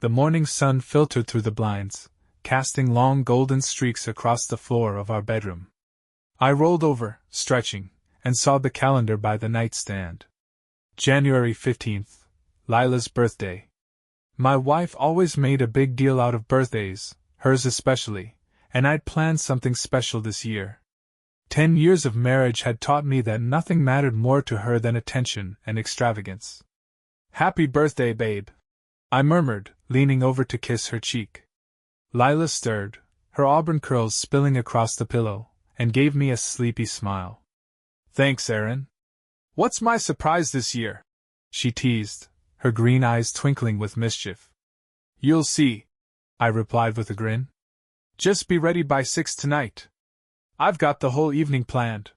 The morning sun filtered through the blinds, casting long golden streaks across the floor of our bedroom. I rolled over, stretching, and saw the calendar by the nightstand. January 15th, Lila's birthday. My wife always made a big deal out of birthdays, hers especially, and I'd planned something special this year. 10 years of marriage had taught me that nothing mattered more to her than attention and extravagance. "Happy birthday, babe," I murmured, leaning over to kiss her cheek. Lila stirred, her auburn curls spilling across the pillow, and gave me a sleepy smile. "Thanks, Erin. What's my surprise this year?" she teased, her green eyes twinkling with mischief. "You'll see," I replied with a grin. "Just be ready by 6 tonight. I've got the whole evening planned."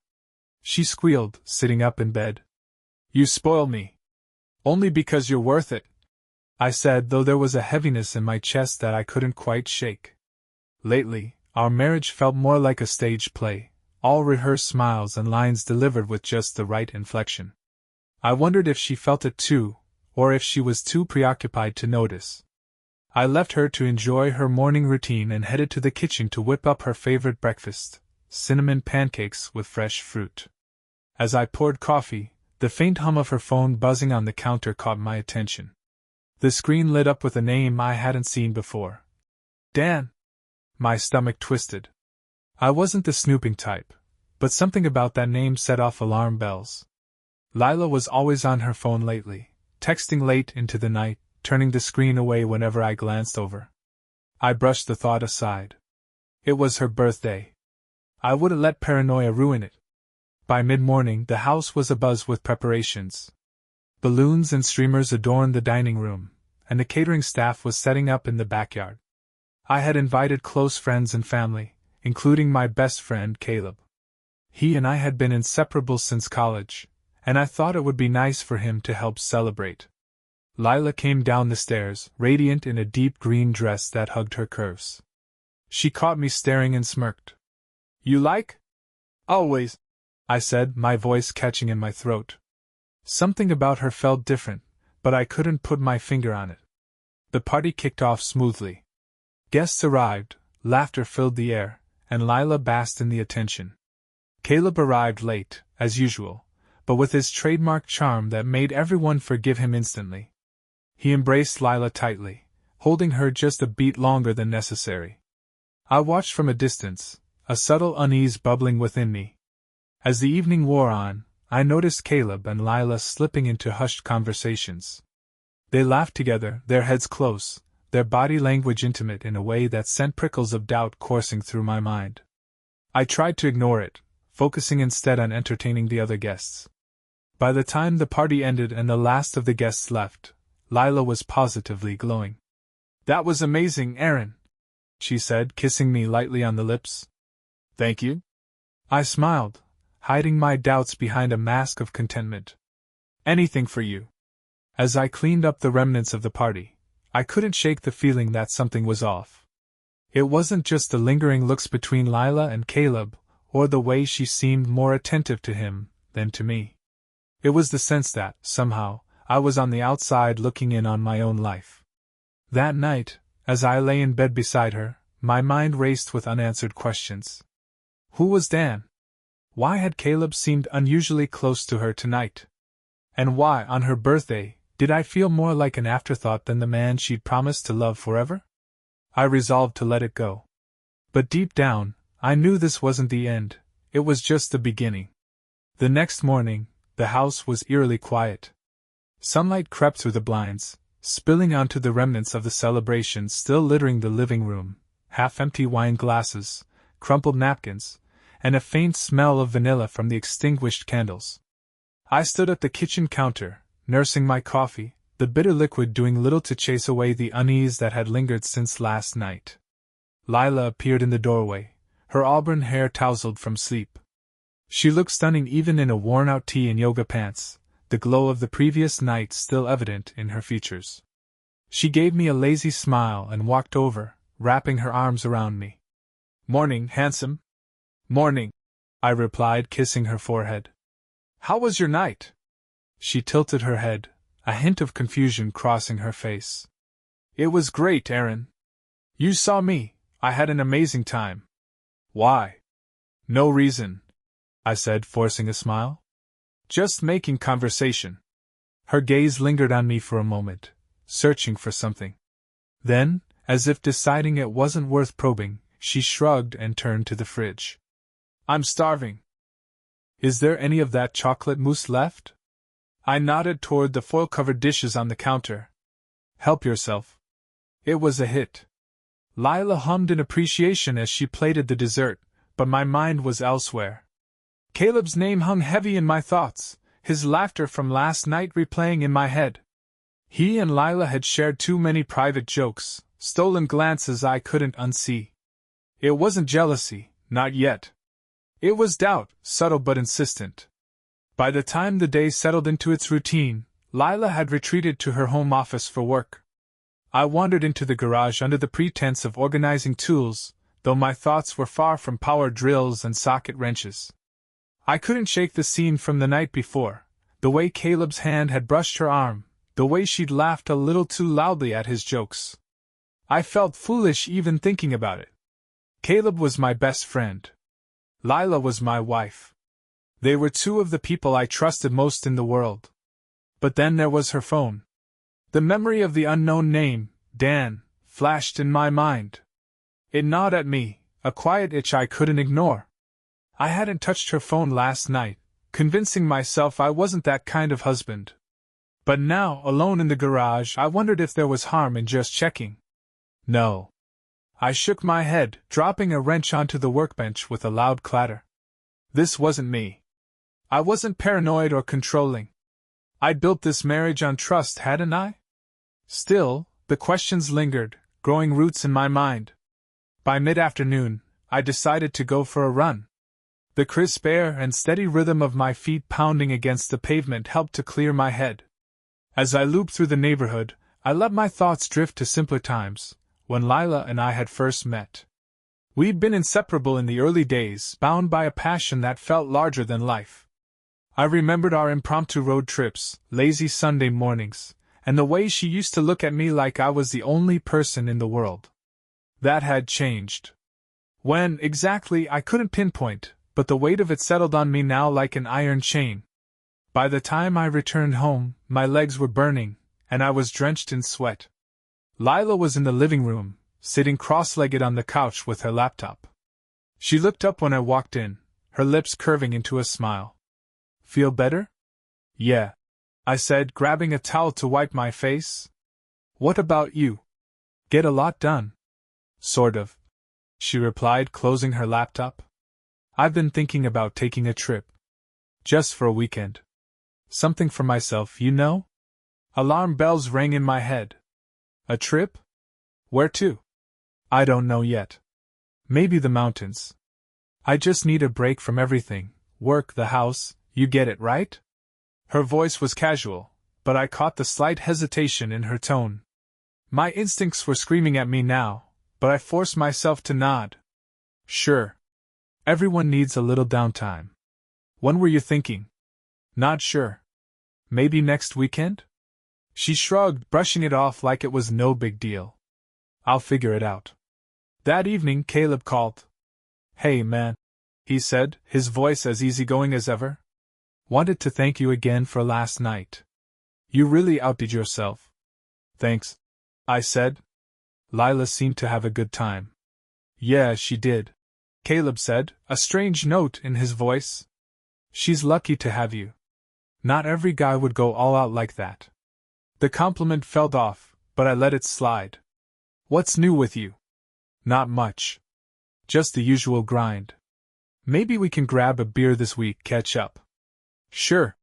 She squealed, sitting up in bed. "You spoil me. Only because you're worth it," I said, though there was a heaviness in my chest that I couldn't quite shake. Lately, our marriage felt more like a stage play, all rehearsed smiles and lines delivered with just the right inflection. I wondered if she felt it too, or if she was too preoccupied to notice. I left her to enjoy her morning routine and headed to the kitchen to whip up her favorite breakfast, cinnamon pancakes with fresh fruit. As I poured coffee, the faint hum of her phone buzzing on the counter caught my attention. The screen lit up with a name I hadn't seen before. Dan. My stomach twisted. I wasn't the snooping type, but something about that name set off alarm bells. Lila was always on her phone lately, texting late into the night, turning the screen away whenever I glanced over. I brushed the thought aside. It was her birthday. I wouldn't let paranoia ruin it. By mid-morning, the house was abuzz with preparations. Balloons and streamers adorned the dining room, and the catering staff was setting up in the backyard. I had invited close friends and family, including my best friend Caleb. He and I had been inseparable since college, and I thought it would be nice for him to help celebrate. Lila came down the stairs, radiant in a deep green dress that hugged her curves. She caught me staring and smirked. "You like?" "Always," I said, my voice catching in my throat. Something about her felt different, but I couldn't put my finger on it. The party kicked off smoothly. Guests arrived, laughter filled the air, and Lila basked in the attention. Caleb arrived late, as usual, but with his trademark charm that made everyone forgive him instantly. He embraced Lila tightly, holding her just a beat longer than necessary. I watched from a distance, a subtle unease bubbling within me. As the evening wore on, I noticed Caleb and Lila slipping into hushed conversations. They laughed together, their heads close, their body language intimate in a way that sent prickles of doubt coursing through my mind. I tried to ignore it, focusing instead on entertaining the other guests. By the time the party ended and the last of the guests left, Lila was positively glowing. "That was amazing, Erin," she said, kissing me lightly on the lips. "Thank you." I smiled, hiding my doubts behind a mask of contentment. "Anything for you." As I cleaned up the remnants of the party, I couldn't shake the feeling that something was off. It wasn't just the lingering looks between Lila and Caleb, or the way she seemed more attentive to him than to me. It was the sense that, somehow, I was on the outside looking in on my own life. That night, as I lay in bed beside her, my mind raced with unanswered questions. Who was Dan? Why had Caleb seemed unusually close to her tonight? And why, on her birthday, did I feel more like an afterthought than the man she'd promised to love forever? I resolved to let it go. But deep down, I knew this wasn't the end, it was just the beginning. The next morning, the house was eerily quiet. Sunlight crept through the blinds, spilling onto the remnants of the celebration still littering the living room, half-empty wine glasses, crumpled napkins, and a faint smell of vanilla from the extinguished candles. I stood at the kitchen counter, nursing my coffee, the bitter liquid doing little to chase away the unease that had lingered since last night. Lila appeared in the doorway, her auburn hair tousled from sleep. She looked stunning even in a worn-out tee and yoga pants, the glow of the previous night still evident in her features. She gave me a lazy smile and walked over, wrapping her arms around me. "Morning, handsome." "Morning," I replied, kissing her forehead. "How was your night?" She tilted her head, a hint of confusion crossing her face. It was great, Aaron. You saw me. I had an amazing time. Why? No reason, I said, forcing a smile. Just making conversation. Her gaze lingered on me for a moment, searching for something. Then, as if deciding it wasn't worth probing, she shrugged and turned to the fridge. I'm starving. Is there any of that chocolate mousse left? I nodded toward the foil-covered dishes on the counter. Help yourself. It was a hit. Lila hummed in appreciation as she plated the dessert, but my mind was elsewhere. Caleb's name hung heavy in my thoughts, his laughter from last night replaying in my head. He and Lila had shared too many private jokes, stolen glances I couldn't unsee. It wasn't jealousy, not yet. It was doubt, subtle but insistent. By the time the day settled into its routine, Lila had retreated to her home office for work. I wandered into the garage under the pretense of organizing tools, though my thoughts were far from power drills and socket wrenches. I couldn't shake the scene from the night before, the way Caleb's hand had brushed her arm, the way she'd laughed a little too loudly at his jokes. I felt foolish even thinking about it. Caleb was my best friend. Lila was my wife. They were two of the people I trusted most in the world. But then there was her phone. The memory of the unknown name, Dan, flashed in my mind. It gnawed at me, a quiet itch I couldn't ignore. I hadn't touched her phone last night, convincing myself I wasn't that kind of husband. But now, alone in the garage, I wondered if there was harm in just checking. No. I shook my head, dropping a wrench onto the workbench with a loud clatter. This wasn't me. I wasn't paranoid or controlling. I'd built this marriage on trust, hadn't I? Still, the questions lingered, growing roots in my mind. By mid-afternoon, I decided to go for a run. The crisp air and steady rhythm of my feet pounding against the pavement helped to clear my head. As I looped through the neighborhood, I let my thoughts drift to simpler times, when Lila and I had first met. We'd been inseparable in the early days, bound by a passion that felt larger than life. I remembered our impromptu road trips, lazy Sunday mornings, and the way she used to look at me like I was the only person in the world. That had changed. When, exactly, I couldn't pinpoint, but the weight of it settled on me now like an iron chain. By the time I returned home, my legs were burning, and I was drenched in sweat. Lila was in the living room, sitting cross-legged on the couch with her laptop. She looked up when I walked in, her lips curving into a smile. Feel better? Yeah, I said, grabbing a towel to wipe my face. What about you? Get a lot done? Sort of, she replied, closing her laptop. I've been thinking about taking a trip. Just for a weekend. Something for myself, you know? Alarm bells rang in my head. A trip? Where to? I don't know yet. Maybe the mountains. I just need a break from everything, work, the house, you get it, right? Her voice was casual, but I caught the slight hesitation in her tone. My instincts were screaming at me now, but I forced myself to nod. Sure. Everyone needs a little downtime. When were you thinking? Not sure. Maybe next weekend? She shrugged, brushing it off like it was no big deal. I'll figure it out. That evening, Caleb called. Hey, man, he said, his voice as easygoing as ever. Wanted to thank you again for last night. You really outdid yourself. Thanks, I said. Lila seemed to have a good time. Yeah, she did, Caleb said, a strange note in his voice. She's lucky to have you. Not every guy would go all out like that. The compliment felt off, but I let it slide. What's new with you? Not much. Just the usual grind. Maybe we can grab a beer this week, catch up. Sure,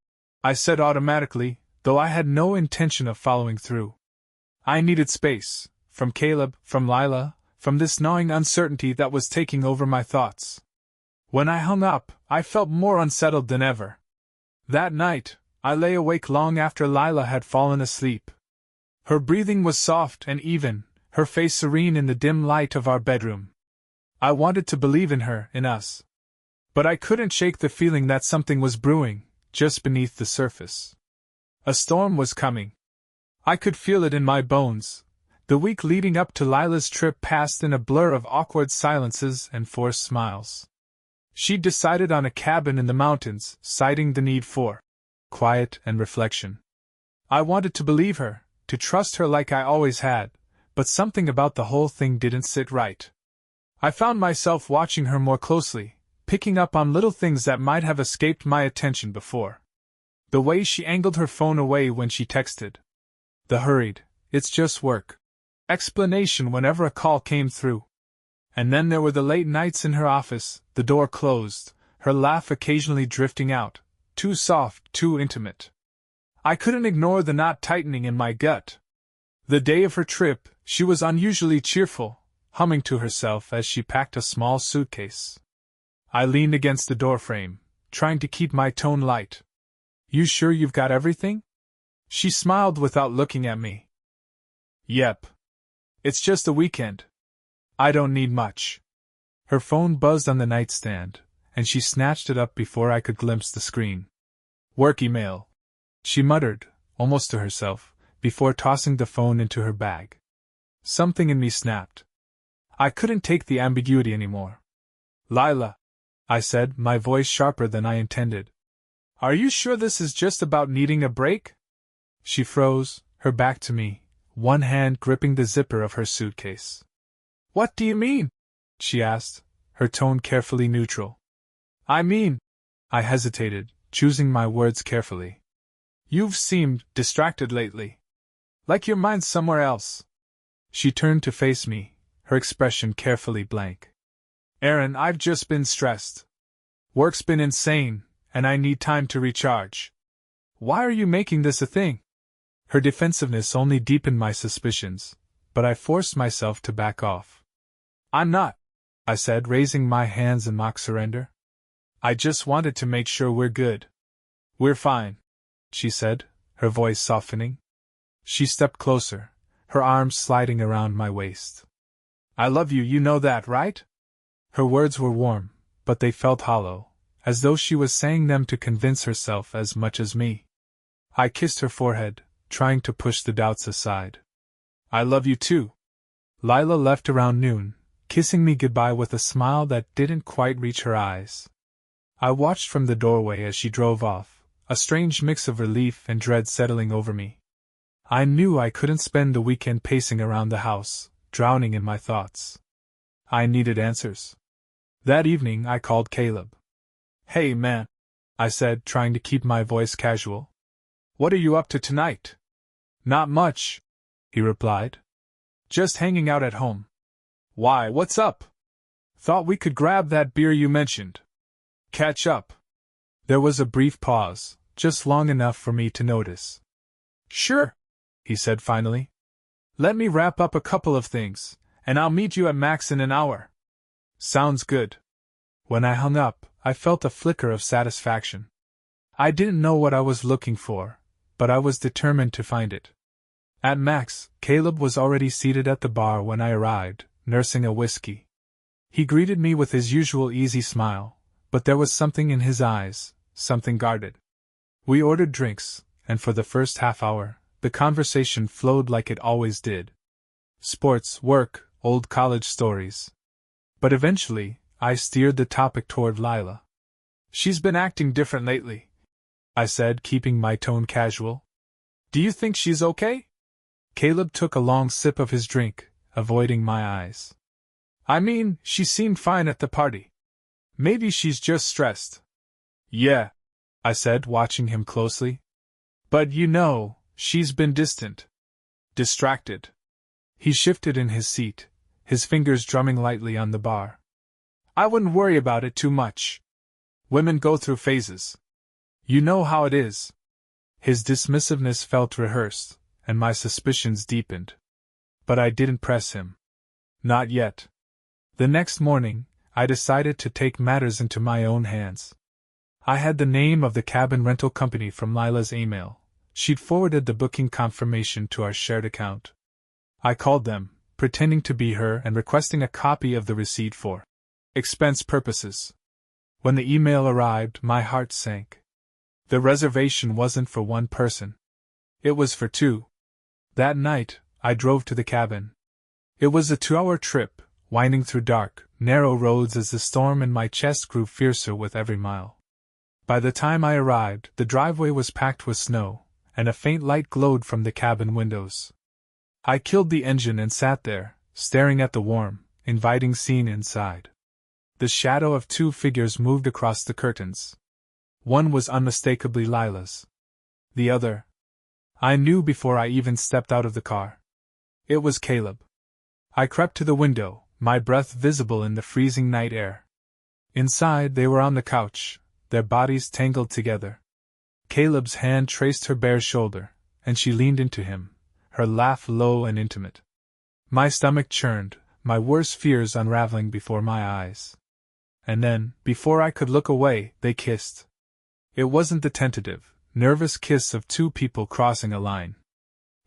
I said automatically, though I had no intention of following through. I needed space, from Caleb, from Lila, from this gnawing uncertainty that was taking over my thoughts. When I hung up, I felt more unsettled than ever. That night, I lay awake long after Lila had fallen asleep. Her breathing was soft and even, her face serene in the dim light of our bedroom. I wanted to believe in her, in us. But I couldn't shake the feeling that something was brewing, just beneath the surface. A storm was coming. I could feel it in my bones, The week leading up to Lila's trip passed in a blur of awkward silences and forced smiles. She'd decided on a cabin in the mountains, citing the need for quiet and reflection. I wanted to believe her, to trust her like I always had, but something about the whole thing didn't sit right. I found myself watching her more closely, picking up on little things that might have escaped my attention before. The way she angled her phone away when she texted. The hurried, "It's just work" explanation whenever a call came through. And then there were the late nights in her office, the door closed, her laugh occasionally drifting out, too soft, too intimate. I couldn't ignore the knot tightening in my gut. The day of her trip, she was unusually cheerful, humming to herself as she packed a small suitcase. I leaned against the doorframe, trying to keep my tone light. "You sure you've got everything?" She smiled without looking at me. "Yep. It's just a weekend. I don't need much." Her phone buzzed on the nightstand, and she snatched it up before I could glimpse the screen. "Work email," she muttered, almost to herself, before tossing the phone into her bag. Something in me snapped. I couldn't take the ambiguity anymore. "Lila," I said, my voice sharper than I intended. "Are you sure this is just about needing a break?" She froze, her back to me, one hand gripping the zipper of her suitcase. "What do you mean?" she asked, her tone carefully neutral. "I mean," I hesitated, choosing my words carefully. "You've seemed distracted lately. Like your mind's somewhere else." She turned to face me, her expression carefully blank. "Aaron, I've just been stressed. Work's been insane, and I need time to recharge." "Why are you making this a thing?" Her defensiveness only deepened my suspicions, but I forced myself to back off. "I'm not," I said, raising my hands in mock surrender. "I just wanted to make sure we're good." "We're fine," she said, her voice softening. She stepped closer, her arms sliding around my waist. "I love you, you know that, right?" Her words were warm, but they felt hollow, as though she was saying them to convince herself as much as me. I kissed her forehead, trying to push the doubts aside. "I love you too." Lila left around noon, kissing me goodbye with a smile that didn't quite reach her eyes. I watched from the doorway as she drove off, a strange mix of relief and dread settling over me. I knew I couldn't spend the weekend pacing around the house, drowning in my thoughts. I needed answers. That evening I called Caleb. "Hey man," I said, trying to keep my voice casual. "What are you up to tonight?" "Not much," he replied. "Just hanging out at home." "Why, what's up?" "Thought we could grab that beer you mentioned. Catch up." There was a brief pause, just long enough for me to notice. "Sure," he said finally. "Let me wrap up a couple of things, and I'll meet you at Max in an hour." "Sounds good." When I hung up, I felt a flicker of satisfaction. I didn't know what I was looking for, but I was determined to find it. At Max, Caleb was already seated at the bar when I arrived, nursing a whiskey. He greeted me with his usual easy smile, but there was something in his eyes, something guarded. We ordered drinks, and for the first half hour, the conversation flowed like it always did. Sports, work, old college stories. But eventually, I steered the topic toward Lila. "She's been acting different lately," I said, keeping my tone casual. "Do you think she's okay?" Caleb took a long sip of his drink, avoiding my eyes. "I mean, she seemed fine at the party. Maybe she's just stressed." "Yeah," I said, watching him closely. "But you know, she's been distant. Distracted." He shifted in his seat, his fingers drumming lightly on the bar. "I wouldn't worry about it too much. Women go through phases. You know how it is." His dismissiveness felt rehearsed, and my suspicions deepened. But I didn't press him. Not yet. The next morning, I decided to take matters into my own hands. I had the name of the cabin rental company from Lila's email. She'd forwarded the booking confirmation to our shared account. I called them, pretending to be her and requesting a copy of the receipt for expense purposes. When the email arrived, my heart sank. The reservation wasn't for one person. It was for two. That night, I drove to the cabin. It was a 2-hour trip, winding through dark, narrow roads as the storm in my chest grew fiercer with every mile. By the time I arrived, the driveway was packed with snow, and a faint light glowed from the cabin windows. I killed the engine and sat there, staring at the warm, inviting scene inside. The shadow of 2 figures moved across the curtains. One was unmistakably Lila's. The other, I knew before I even stepped out of the car. It was Caleb. I crept to the window, my breath visible in the freezing night air. Inside, they were on the couch, their bodies tangled together. Caleb's hand traced her bare shoulder, and she leaned into him, her laugh low and intimate. My stomach churned, my worst fears unraveling before my eyes. And then, before I could look away, they kissed. It wasn't the tentative, nervous kiss of 2 people crossing a line.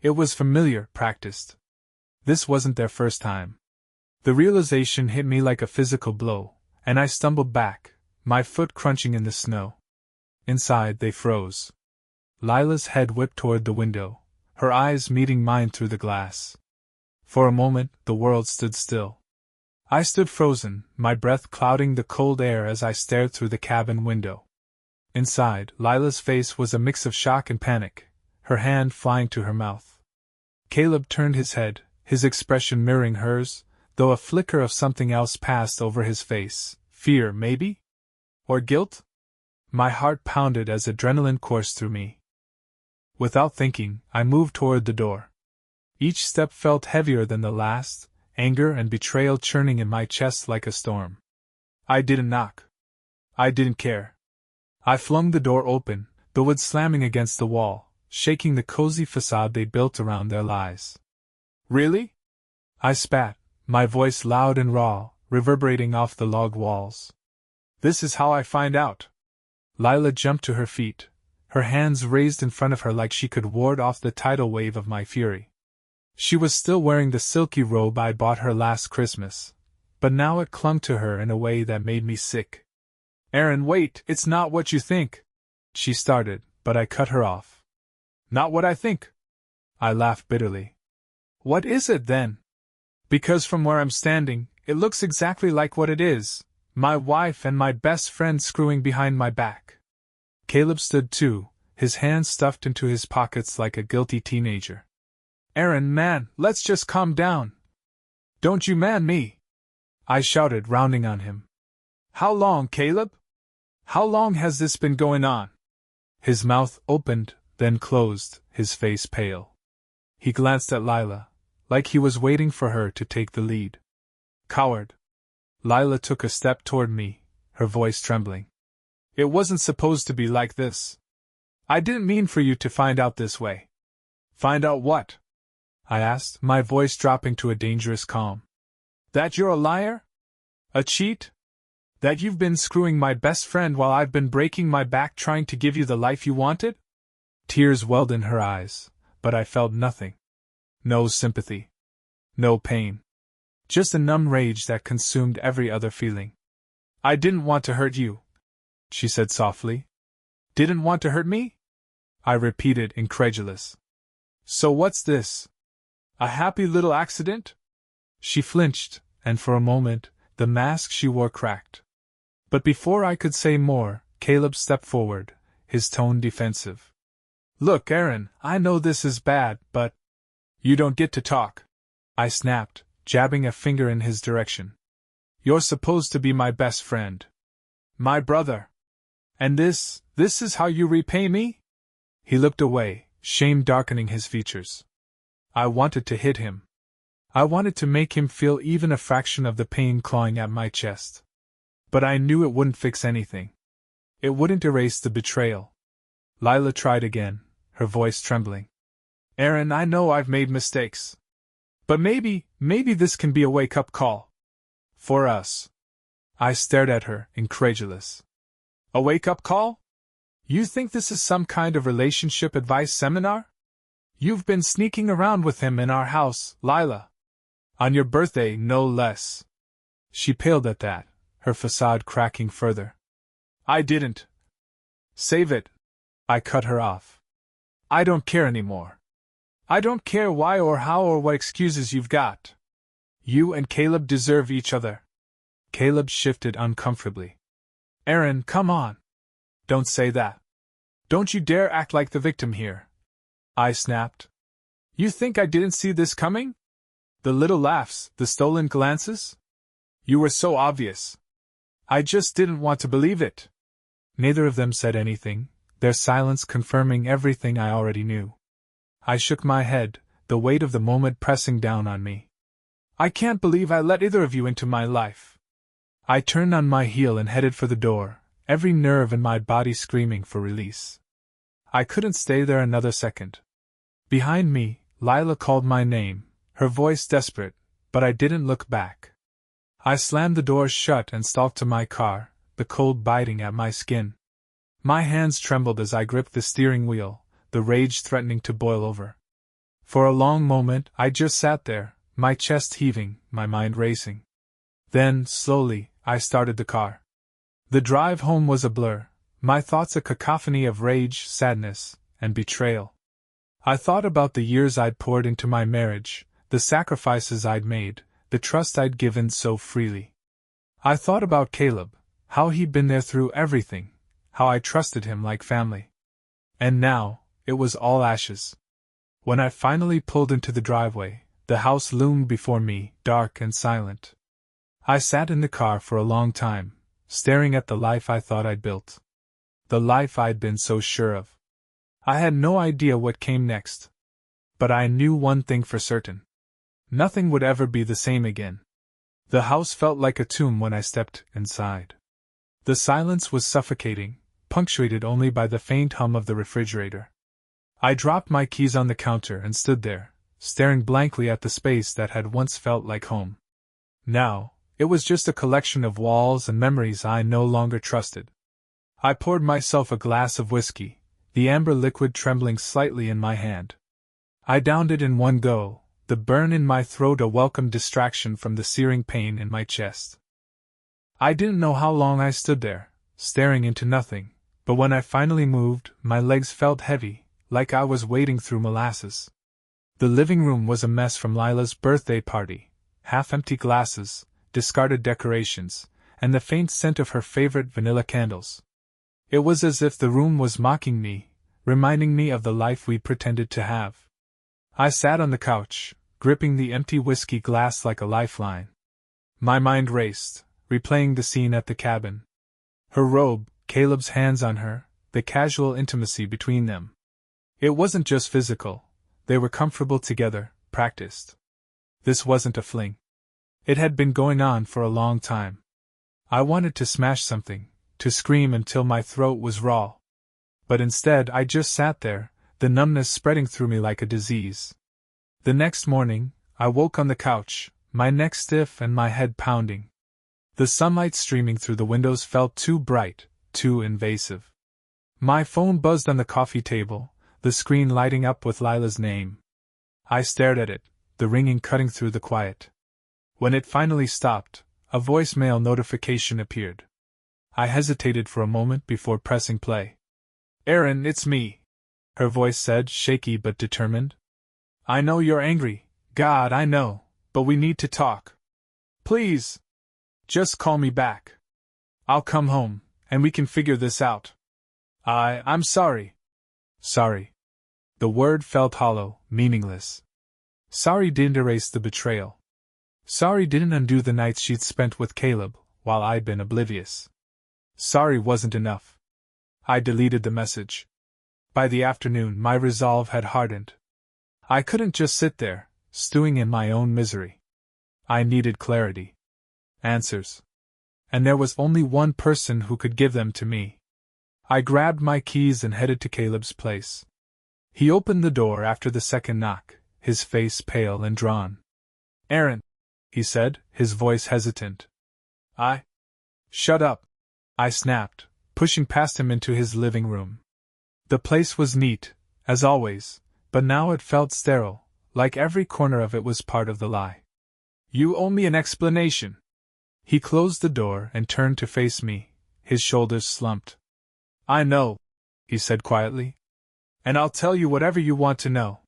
It was familiar, practiced. This wasn't their first time. The realization hit me like a physical blow, and I stumbled back, my foot crunching in the snow. Inside, they froze. Lila's head whipped toward the window, her eyes meeting mine through the glass. For a moment, the world stood still. I stood frozen, my breath clouding the cold air as I stared through the cabin window. Inside, Lila's face was a mix of shock and panic, her hand flying to her mouth. Caleb turned his head, his expression mirroring hers, though a flicker of something else passed over his face. Fear, maybe? Or guilt? My heart pounded as adrenaline coursed through me. Without thinking, I moved toward the door. Each step felt heavier than the last, anger and betrayal churning in my chest like a storm. I didn't knock. I didn't care. I flung the door open, the wood slamming against the wall, shaking the cozy facade they built around their lies. Really? I spat, my voice loud and raw, reverberating off the log walls. This is how I find out. Lila jumped to her feet, her hands raised in front of her like she could ward off the tidal wave of my fury. She was still wearing the silky robe I bought her last Christmas, but now it clung to her in a way that made me sick. Aaron, wait, it's not what you think. She started, but I cut her off. Not what I think. I laughed bitterly. What is it then? Because from where I'm standing, it looks exactly like what it is. My wife and my best friend screwing behind my back. Caleb stood too, his hands stuffed into his pockets like a guilty teenager. Aaron, man, let's just calm down. Don't you man me! I shouted, rounding on him. How long, Caleb? How long has this been going on? His mouth opened, then closed, his face pale. He glanced at Lila, like he was waiting for her to take the lead. Coward. Lila took a step toward me, her voice trembling. It wasn't supposed to be like this. I didn't mean for you to find out this way. Find out what? I asked, my voice dropping to a dangerous calm. That you're a liar? A cheat? That you've been screwing my best friend while I've been breaking my back trying to give you the life you wanted? Tears welled in her eyes, but I felt nothing. No sympathy. No pain. Just a numb rage that consumed every other feeling. I didn't want to hurt you, she said softly. Didn't want to hurt me? I repeated, incredulous. So what's this? A happy little accident? She flinched, and for a moment, the mask she wore cracked. But before I could say more, Caleb stepped forward, his tone defensive. Look, Aaron, I know this is bad, but... You don't get to talk, I snapped, jabbing a finger in his direction. You're supposed to be my best friend. My brother. And this is how you repay me? He looked away, shame darkening his features. I wanted to hit him. I wanted to make him feel even a fraction of the pain clawing at my chest. But I knew it wouldn't fix anything. It wouldn't erase the betrayal. Lila tried again, her voice trembling. Aaron, I know I've made mistakes. But maybe this can be a wake-up call. For us. I stared at her, incredulous. A wake-up call? You think this is some kind of relationship advice seminar? You've been sneaking around with him in our house, Lila. On your birthday, no less. She paled at that, her facade cracking further. I didn't. Save it. I cut her off. I don't care anymore. I don't care why or how or what excuses you've got. You and Caleb deserve each other. Caleb shifted uncomfortably. Aaron, come on. Don't say that. Don't you dare act like the victim here. I snapped. You think I didn't see this coming? The little laughs, the stolen glances? You were so obvious. I just didn't want to believe it. Neither of them said anything, their silence confirming everything I already knew. I shook my head, the weight of the moment pressing down on me. I can't believe I let either of you into my life. I turned on my heel and headed for the door, every nerve in my body screaming for release. I couldn't stay there another second. Behind me, Lila called my name, her voice desperate, but I didn't look back. I slammed the door shut and stalked to my car, the cold biting at my skin. My hands trembled as I gripped the steering wheel, the rage threatening to boil over. For a long moment, I just sat there, my chest heaving, my mind racing. Then, slowly, I started the car. The drive home was a blur, my thoughts a cacophony of rage, sadness, and betrayal. I thought about the years I'd poured into my marriage, the sacrifices I'd made, the trust I'd given so freely. I thought about Caleb, how he'd been there through everything, how I trusted him like family. And now, it was all ashes. When I finally pulled into the driveway, the house loomed before me, dark and silent. I sat in the car for a long time, staring at the life I thought I'd built. The life I'd been so sure of. I had no idea what came next. But I knew one thing for certain. Nothing would ever be the same again. The house felt like a tomb when I stepped inside. The silence was suffocating, punctuated only by the faint hum of the refrigerator. I dropped my keys on the counter and stood there, staring blankly at the space that had once felt like home. Now, it was just a collection of walls and memories I no longer trusted. I poured myself a glass of whiskey, the amber liquid trembling slightly in my hand. I downed it in one go, the burn in my throat a welcome distraction from the searing pain in my chest. I didn't know how long I stood there, staring into nothing, but when I finally moved, my legs felt heavy, like I was wading through molasses. The living room was a mess from Lila's birthday party, half-empty glasses, discarded decorations, and the faint scent of her favorite vanilla candles. It was as if the room was mocking me, reminding me of the life we'd pretended to have. I sat on the couch, gripping the empty whiskey glass like a lifeline. My mind raced, replaying the scene at the cabin. Her robe, Caleb's hands on her, the casual intimacy between them. It wasn't just physical, they were comfortable together, practiced. This wasn't a fling. It had been going on for a long time. I wanted to smash something, to scream until my throat was raw. But instead I just sat there, the numbness spreading through me like a disease. The next morning, I woke on the couch, my neck stiff and my head pounding. The sunlight streaming through the windows felt too bright, too invasive. My phone buzzed on the coffee table, the screen lighting up with Lila's name. I stared at it, the ringing cutting through the quiet. When it finally stopped, a voicemail notification appeared. I hesitated for a moment before pressing play. "Aaron, it's me," her voice said, shaky but determined. "I know you're angry, God, I know, but we need to talk. Please. Just call me back. I'll come home, and we can figure this out. I'm sorry." Sorry. The word felt hollow, meaningless. Sorry didn't erase the betrayal. Sorry didn't undo the nights she'd spent with Caleb, while I'd been oblivious. Sorry wasn't enough. I deleted the message. By the afternoon, my resolve had hardened. I couldn't just sit there, stewing in my own misery. I needed clarity. Answers. And there was only one person who could give them to me. I grabbed my keys and headed to Caleb's place. He opened the door after the second knock, his face pale and drawn. "Aaron," he said, his voice hesitant. Shut up," I snapped, pushing past him into his living room. The place was neat, as always, but now it felt sterile, like every corner of it was part of the lie. "You owe me an explanation." He closed the door and turned to face me, his shoulders slumped. "I know," he said quietly. "And I'll tell you whatever you want to know."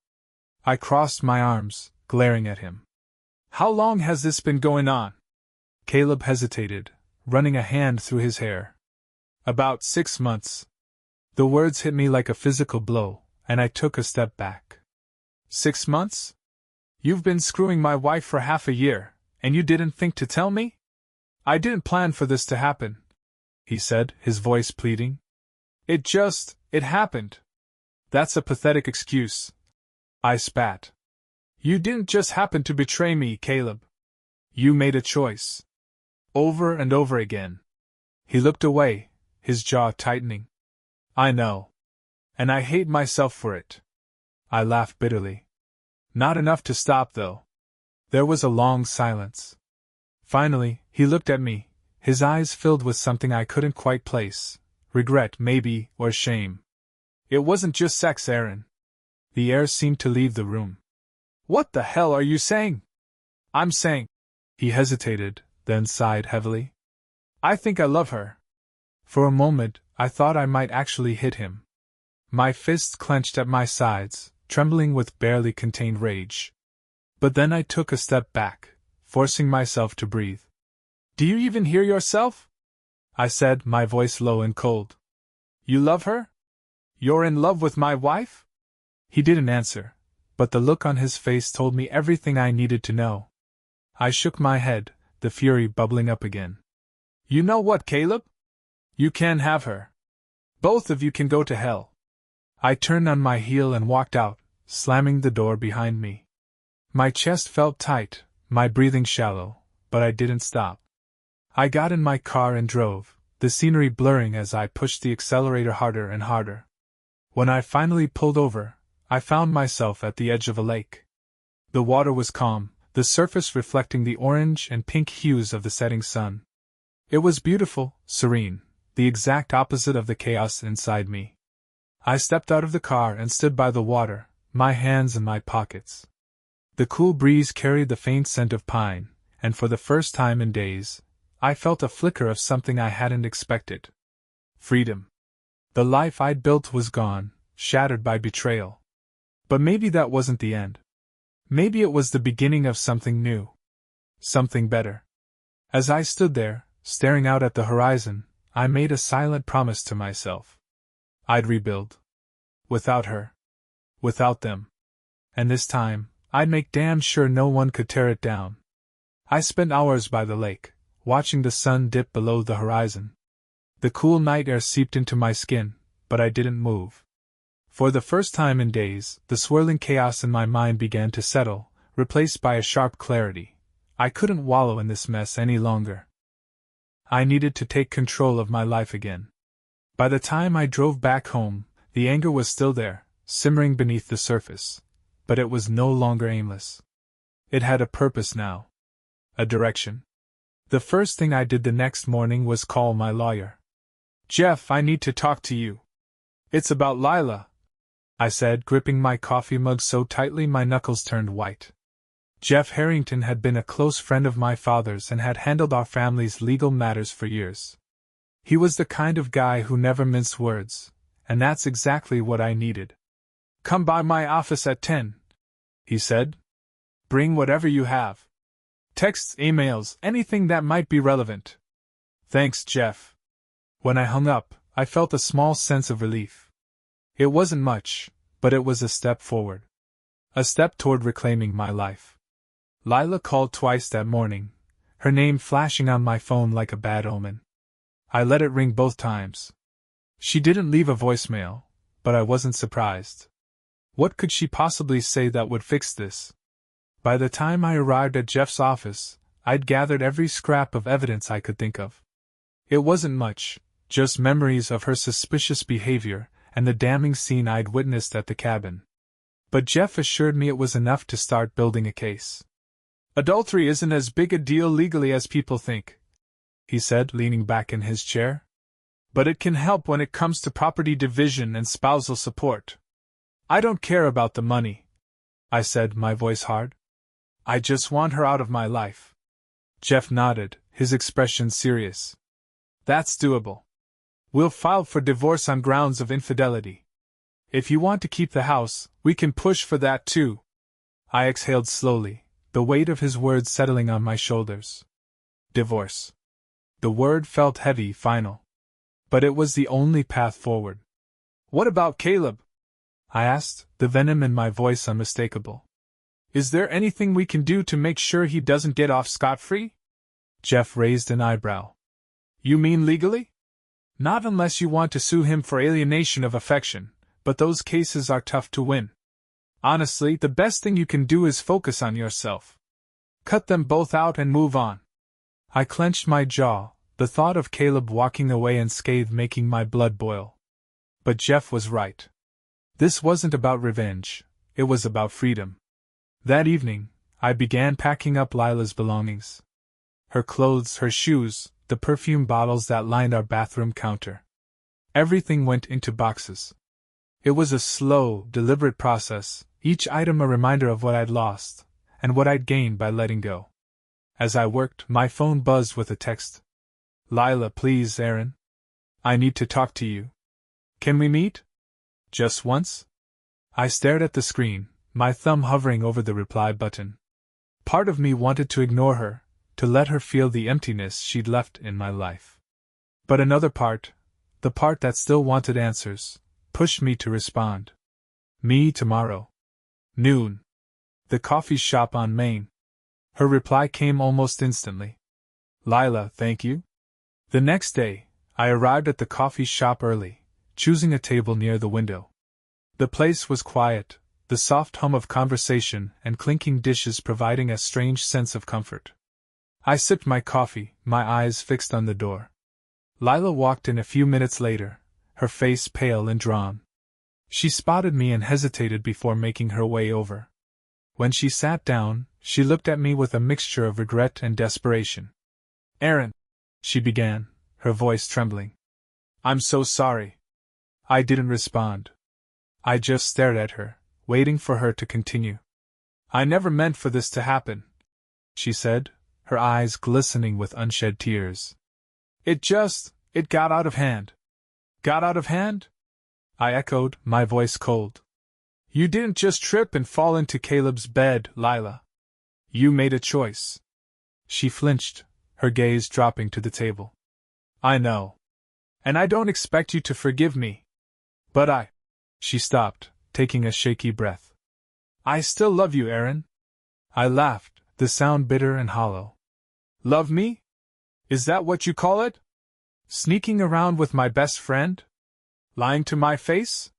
I crossed my arms, glaring at him. How long has this been going on? Caleb hesitated, running a hand through his hair. About 6 months. The words hit me like a physical blow, and I took a step back. 6 months? You've been screwing my wife for half a year, and you didn't think to tell me? I didn't plan for this to happen, he said, his voice pleading. It happened. That's a pathetic excuse. I spat. You didn't just happen to betray me, Caleb. You made a choice. Over and over again. He looked away, his jaw tightening. I know. And I hate myself for it. I laughed bitterly. Not enough to stop, though. There was a long silence. Finally, he looked at me, his eyes filled with something I couldn't quite place. Regret, maybe, or shame. It wasn't just sex, Aaron. The air seemed to leave the room. What the hell are you saying? I'm saying. He hesitated, then sighed heavily. I think I love her. For a moment, I thought I might actually hit him. My fists clenched at my sides, trembling with barely contained rage. But then I took a step back, forcing myself to breathe. Do you even hear yourself? I said, my voice low and cold. You love her? You're in love with my wife? He didn't answer, but the look on his face told me everything I needed to know. I shook my head, the fury bubbling up again. You know what, Caleb? You can have her. Both of you can go to hell. I turned on my heel and walked out, slamming the door behind me. My chest felt tight, my breathing shallow, but I didn't stop. I got in my car and drove, the scenery blurring as I pushed the accelerator harder and harder. When I finally pulled over, I found myself at the edge of a lake. The water was calm, the surface reflecting the orange and pink hues of the setting sun. It was beautiful, serene, the exact opposite of the chaos inside me. I stepped out of the car and stood by the water, my hands in my pockets. The cool breeze carried the faint scent of pine, and for the first time in days, I felt a flicker of something I hadn't expected. Freedom. The life I'd built was gone, shattered by betrayal. But maybe that wasn't the end. Maybe it was the beginning of something new. Something better. As I stood there, staring out at the horizon, I made a silent promise to myself. I'd rebuild. Without her. Without them. And this time, I'd make damn sure no one could tear it down. I spent hours by the lake, watching the sun dip below the horizon. The cool night air seeped into my skin, but I didn't move. For the first time in days, the swirling chaos in my mind began to settle, replaced by a sharp clarity. I couldn't wallow in this mess any longer. I needed to take control of my life again. By the time I drove back home, the anger was still there, simmering beneath the surface, but it was no longer aimless. It had a purpose now. A direction. The first thing I did the next morning was call my lawyer. Jeff, I need to talk to you. It's about Lila, I said, gripping my coffee mug so tightly my knuckles turned white. Jeff Harrington had been a close friend of my father's and had handled our family's legal matters for years. He was the kind of guy who never minced words, and that's exactly what I needed. Come by my office at 10, he said. Bring whatever you have. Texts, emails, anything that might be relevant. Thanks, Jeff. When I hung up, I felt a small sense of relief. It wasn't much, but it was a step forward. A step toward reclaiming my life. Lila called twice that morning, her name flashing on my phone like a bad omen. I let it ring both times. She didn't leave a voicemail, but I wasn't surprised. What could she possibly say that would fix this? By the time I arrived at Jeff's office, I'd gathered every scrap of evidence I could think of. It wasn't much, just memories of her suspicious behavior and the damning scene I'd witnessed at the cabin. But Jeff assured me it was enough to start building a case. Adultery isn't as big a deal legally as people think, he said, leaning back in his chair. But it can help when it comes to property division and spousal support. I don't care about the money, I said, my voice hard. I just want her out of my life. Jeff nodded, his expression serious. That's doable. We'll file for divorce on grounds of infidelity. If you want to keep the house, we can push for that too, I exhaled slowly, the weight of his words settling on my shoulders. Divorce. The word felt heavy, final. But it was the only path forward. What about Caleb? I asked, the venom in my voice unmistakable. Is there anything we can do to make sure he doesn't get off scot-free? Jeff raised an eyebrow. You mean legally? Not unless you want to sue him for alienation of affection, but those cases are tough to win. Honestly, the best thing you can do is focus on yourself. Cut them both out and move on. I clenched my jaw, the thought of Caleb walking away unscathed making my blood boil. But Jeff was right. This wasn't about revenge, it was about freedom. That evening, I began packing up Lila's belongings. Her clothes, her shoes, the perfume bottles that lined our bathroom counter. Everything went into boxes. It was a slow, deliberate process, each item a reminder of what I'd lost, and what I'd gained by letting go. As I worked, my phone buzzed with a text. Lila, please, Aaron. I need to talk to you. Can we meet? Just once? I stared at the screen, my thumb hovering over the reply button. Part of me wanted to ignore her, to let her feel the emptiness she'd left in my life. But another part, the part that still wanted answers, pushed me to respond. Me tomorrow. Noon. The coffee shop on Main. Her reply came almost instantly. Lila, thank you. The next day, I arrived at the coffee shop early, choosing a table near the window. The place was quiet, the soft hum of conversation and clinking dishes providing a strange sense of comfort. I sipped my coffee, my eyes fixed on the door. Lila walked in a few minutes later, her face pale and drawn. She spotted me and hesitated before making her way over. When she sat down, she looked at me with a mixture of regret and desperation. Aaron, she began, her voice trembling. I'm so sorry. I didn't respond. I just stared at her, waiting for her to continue. I never meant for this to happen, she said, her eyes glistening with unshed tears. It got out of hand. Got out of hand? I echoed, my voice cold. You didn't just trip and fall into Caleb's bed, Lila. You made a choice. She flinched, her gaze dropping to the table. I know. And I don't expect you to forgive me. But She stopped, taking a shaky breath. I still love you, Aaron. I laughed, the sound bitter and hollow. Love me? Is that what you call it? Sneaking around with my best friend? Lying to my face?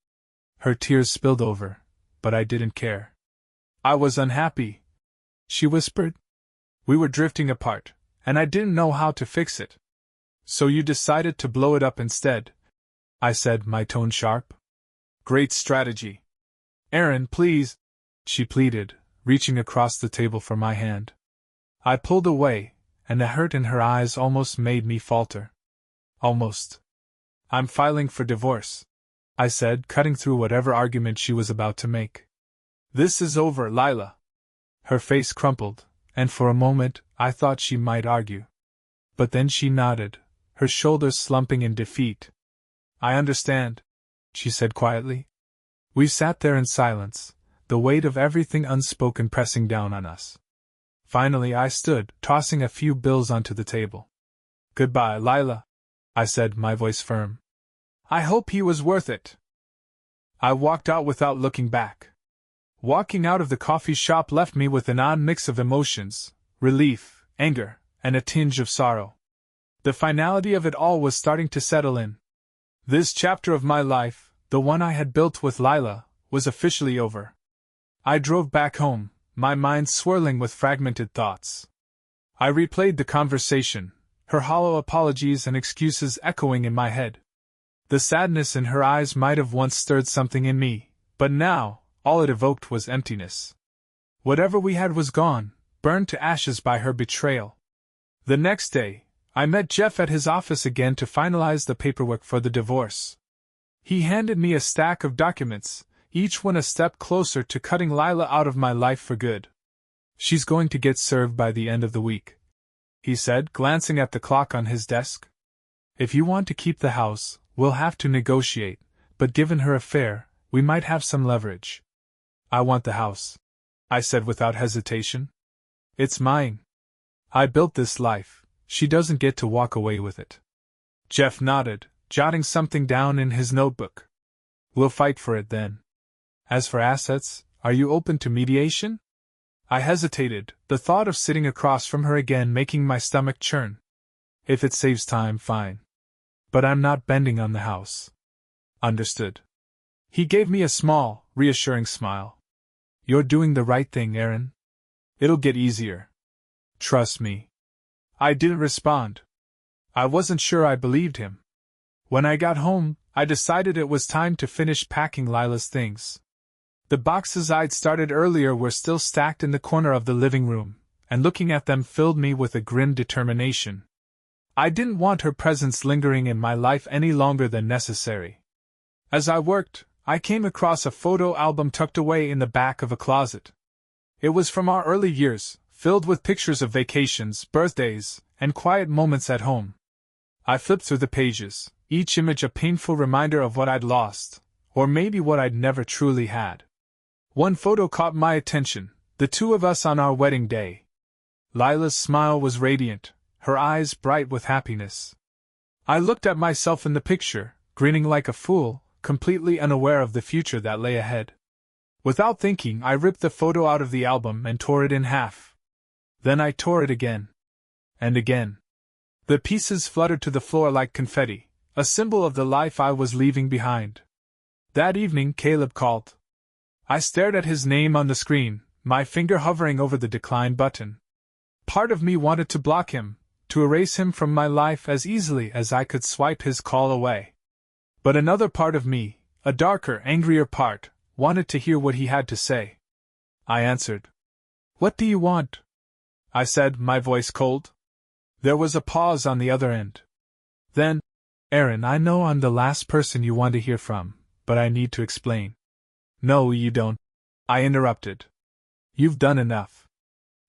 Her tears spilled over, but I didn't care. I was unhappy, she whispered. We were drifting apart, and I didn't know how to fix it. So you decided to blow it up instead, I said, my tone sharp. Great strategy. Aaron, please, she pleaded, reaching across the table for my hand. I pulled away, and the hurt in her eyes almost made me falter. Almost. I'm filing for divorce, I said, cutting through whatever argument she was about to make. This is over, Lila. Her face crumpled, and for a moment I thought she might argue. But then she nodded, her shoulders slumping in defeat. I understand, she said quietly. We sat there in silence, the weight of everything unspoken pressing down on us. Finally I stood, tossing a few bills onto the table. Goodbye, Lila, I said, my voice firm. I hope he was worth it. I walked out without looking back. Walking out of the coffee shop left me with an odd mix of emotions, relief, anger, and a tinge of sorrow. The finality of it all was starting to settle in. This chapter of my life, the one I had built with Lila, was officially over. I drove back home, my mind swirling with fragmented thoughts. I replayed the conversation, her hollow apologies and excuses echoing in my head. The sadness in her eyes might have once stirred something in me, but now, all it evoked was emptiness. Whatever we had was gone, burned to ashes by her betrayal. The next day, I met Jeff at his office again to finalize the paperwork for the divorce. He handed me a stack of documents, each one a step closer to cutting Lila out of my life for good. She's going to get served by the end of the week, he said, glancing at the clock on his desk. If you want to keep the house, we'll have to negotiate, but given her affair, we might have some leverage. I want the house. I said without hesitation. It's mine. I built this life, she doesn't get to walk away with it. Jeff nodded, jotting something down in his notebook. We'll fight for it then. As for assets, are you open to mediation? I hesitated, the thought of sitting across from her again making my stomach churn. If it saves time, fine. But I'm not bending on the house. Understood. He gave me a small, reassuring smile. You're doing the right thing, Aaron. It'll get easier. Trust me. I didn't respond. I wasn't sure I believed him. When I got home, I decided it was time to finish packing Lila's things. The boxes I'd started earlier were still stacked in the corner of the living room, and looking at them filled me with a grim determination. I didn't want her presence lingering in my life any longer than necessary. As I worked, I came across a photo album tucked away in the back of a closet. It was from our early years, filled with pictures of vacations, birthdays, and quiet moments at home. I flipped through the pages, each image a painful reminder of what I'd lost, or maybe what I'd never truly had. One photo caught my attention, the two of us on our wedding day. Lila's smile was radiant, her eyes bright with happiness. I looked at myself in the picture, grinning like a fool, completely unaware of the future that lay ahead. Without thinking, I ripped the photo out of the album and tore it in half. Then I tore it again. And again. The pieces fluttered to the floor like confetti, a symbol of the life I was leaving behind. That evening, Caleb called. I stared at his name on the screen, my finger hovering over the decline button. Part of me wanted to block him, to erase him from my life as easily as I could swipe his call away. But another part of me, a darker, angrier part, wanted to hear what he had to say. I answered. What do you want? I said, my voice cold. There was a pause on the other end. Then, Aaron, I know I'm the last person you want to hear from, but I need to explain. No, you don't, I interrupted. You've done enough.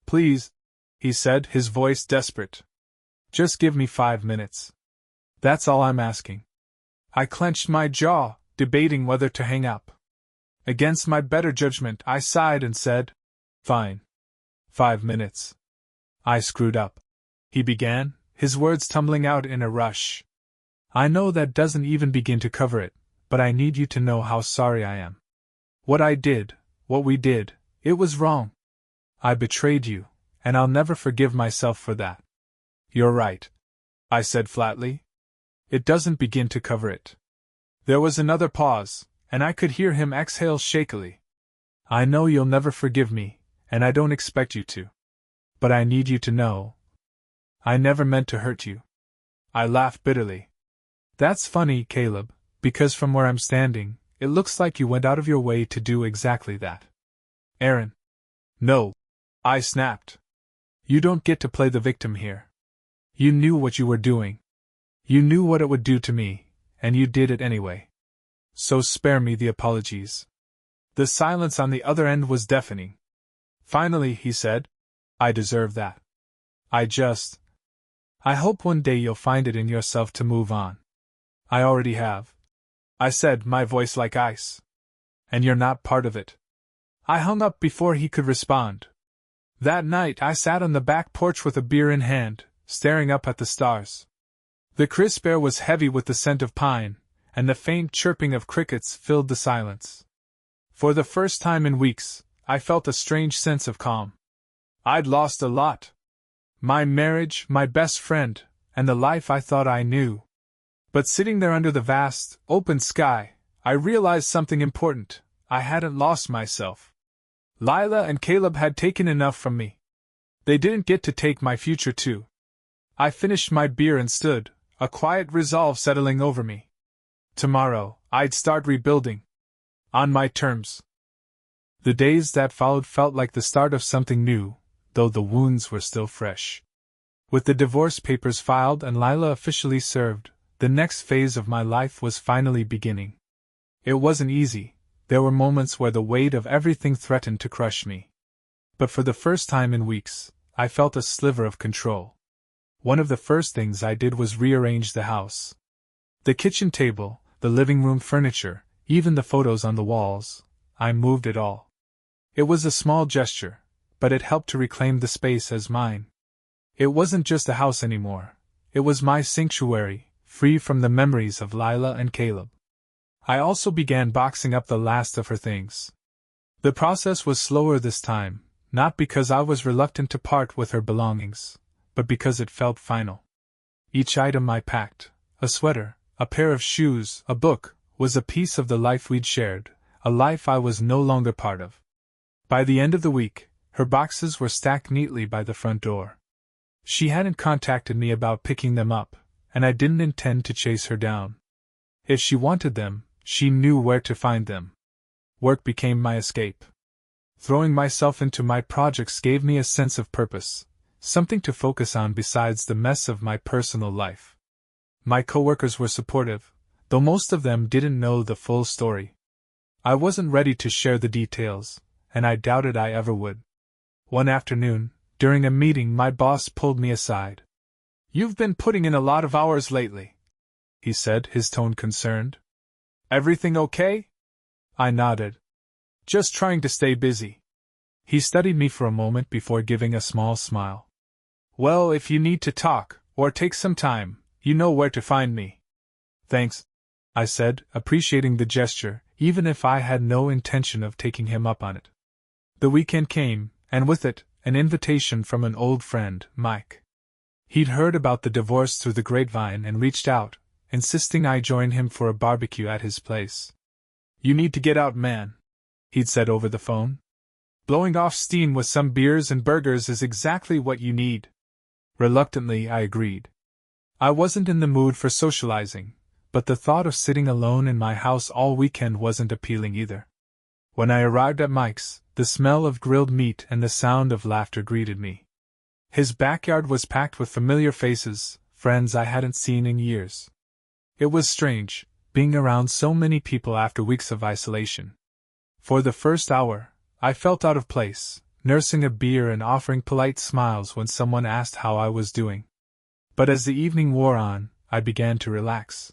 Please, he said, his voice desperate. Just give me 5 minutes. That's all I'm asking. I clenched my jaw, debating whether to hang up. Against my better judgment, I sighed and said, Fine. 5 minutes. I screwed up. He began, his words tumbling out in a rush. I know that doesn't even begin to cover it, but I need you to know how sorry I am. What I did, what we did, it was wrong. I betrayed you, and I'll never forgive myself for that. You're right, I said flatly. It doesn't begin to cover it. There was another pause, and I could hear him exhale shakily. I know you'll never forgive me, and I don't expect you to. But I need you to know. I never meant to hurt you. I laughed bitterly. That's funny, Caleb, because from where I'm standing, it looks like you went out of your way to do exactly that. Aaron. No, I snapped. You don't get to play the victim here. You knew what you were doing. You knew what it would do to me, and you did it anyway. So spare me the apologies. The silence on the other end was deafening. Finally, he said, I deserve that. I hope one day you'll find it in yourself to move on. I already have. I said, my voice like ice. And you're not part of it. I hung up before he could respond. That night I sat on the back porch with a beer in hand, staring up at the stars. The crisp air was heavy with the scent of pine, and the faint chirping of crickets filled the silence. For the first time in weeks, I felt a strange sense of calm. I'd lost a lot. My marriage, my best friend, and the life I thought I knew. But sitting there under the vast, open sky, I realized something important. I hadn't lost myself. Lila and Caleb had taken enough from me. They didn't get to take my future too. I finished my beer and stood, a quiet resolve settling over me. Tomorrow, I'd start rebuilding. On my terms. The days that followed felt like the start of something new, though the wounds were still fresh. With the divorce papers filed and Lila officially served, the next phase of my life was finally beginning. It wasn't easy. There were moments where the weight of everything threatened to crush me. But for the first time in weeks, I felt a sliver of control. One of the first things I did was rearrange the house. The kitchen table, the living room furniture, even the photos on the walls, I moved it all. It was a small gesture, but it helped to reclaim the space as mine. It wasn't just a house anymore. It was my sanctuary, free from the memories of Lila and Caleb. I also began boxing up the last of her things. The process was slower this time, not because I was reluctant to part with her belongings, but because it felt final. Each item I packed, a sweater, a pair of shoes, a book, was a piece of the life we'd shared, a life I was no longer part of. By the end of the week, her boxes were stacked neatly by the front door. She hadn't contacted me about picking them up, and I didn't intend to chase her down. If she wanted them, she knew where to find them. Work became my escape. Throwing myself into my projects gave me a sense of purpose, something to focus on besides the mess of my personal life. My coworkers were supportive, though most of them didn't know the full story. I wasn't ready to share the details, and I doubted I ever would. One afternoon, during a meeting, my boss pulled me aside. "You've been putting in a lot of hours lately," he said, his tone concerned. "Everything okay?" I nodded. "Just trying to stay busy." He studied me for a moment before giving a small smile. "Well, if you need to talk, or take some time, you know where to find me." "Thanks," I said, appreciating the gesture, even if I had no intention of taking him up on it. The weekend came, and with it, an invitation from an old friend, Mike. He'd heard about the divorce through the grapevine and reached out, insisting I join him for a barbecue at his place. "You need to get out, man," he'd said over the phone. "Blowing off steam with some beers and burgers is exactly what you need." Reluctantly, I agreed. I wasn't in the mood for socializing, but the thought of sitting alone in my house all weekend wasn't appealing either. When I arrived at Mike's, the smell of grilled meat and the sound of laughter greeted me. His backyard was packed with familiar faces, friends I hadn't seen in years. It was strange, being around so many people after weeks of isolation. For the first hour, I felt out of place, nursing a beer and offering polite smiles when someone asked how I was doing. But as the evening wore on, I began to relax.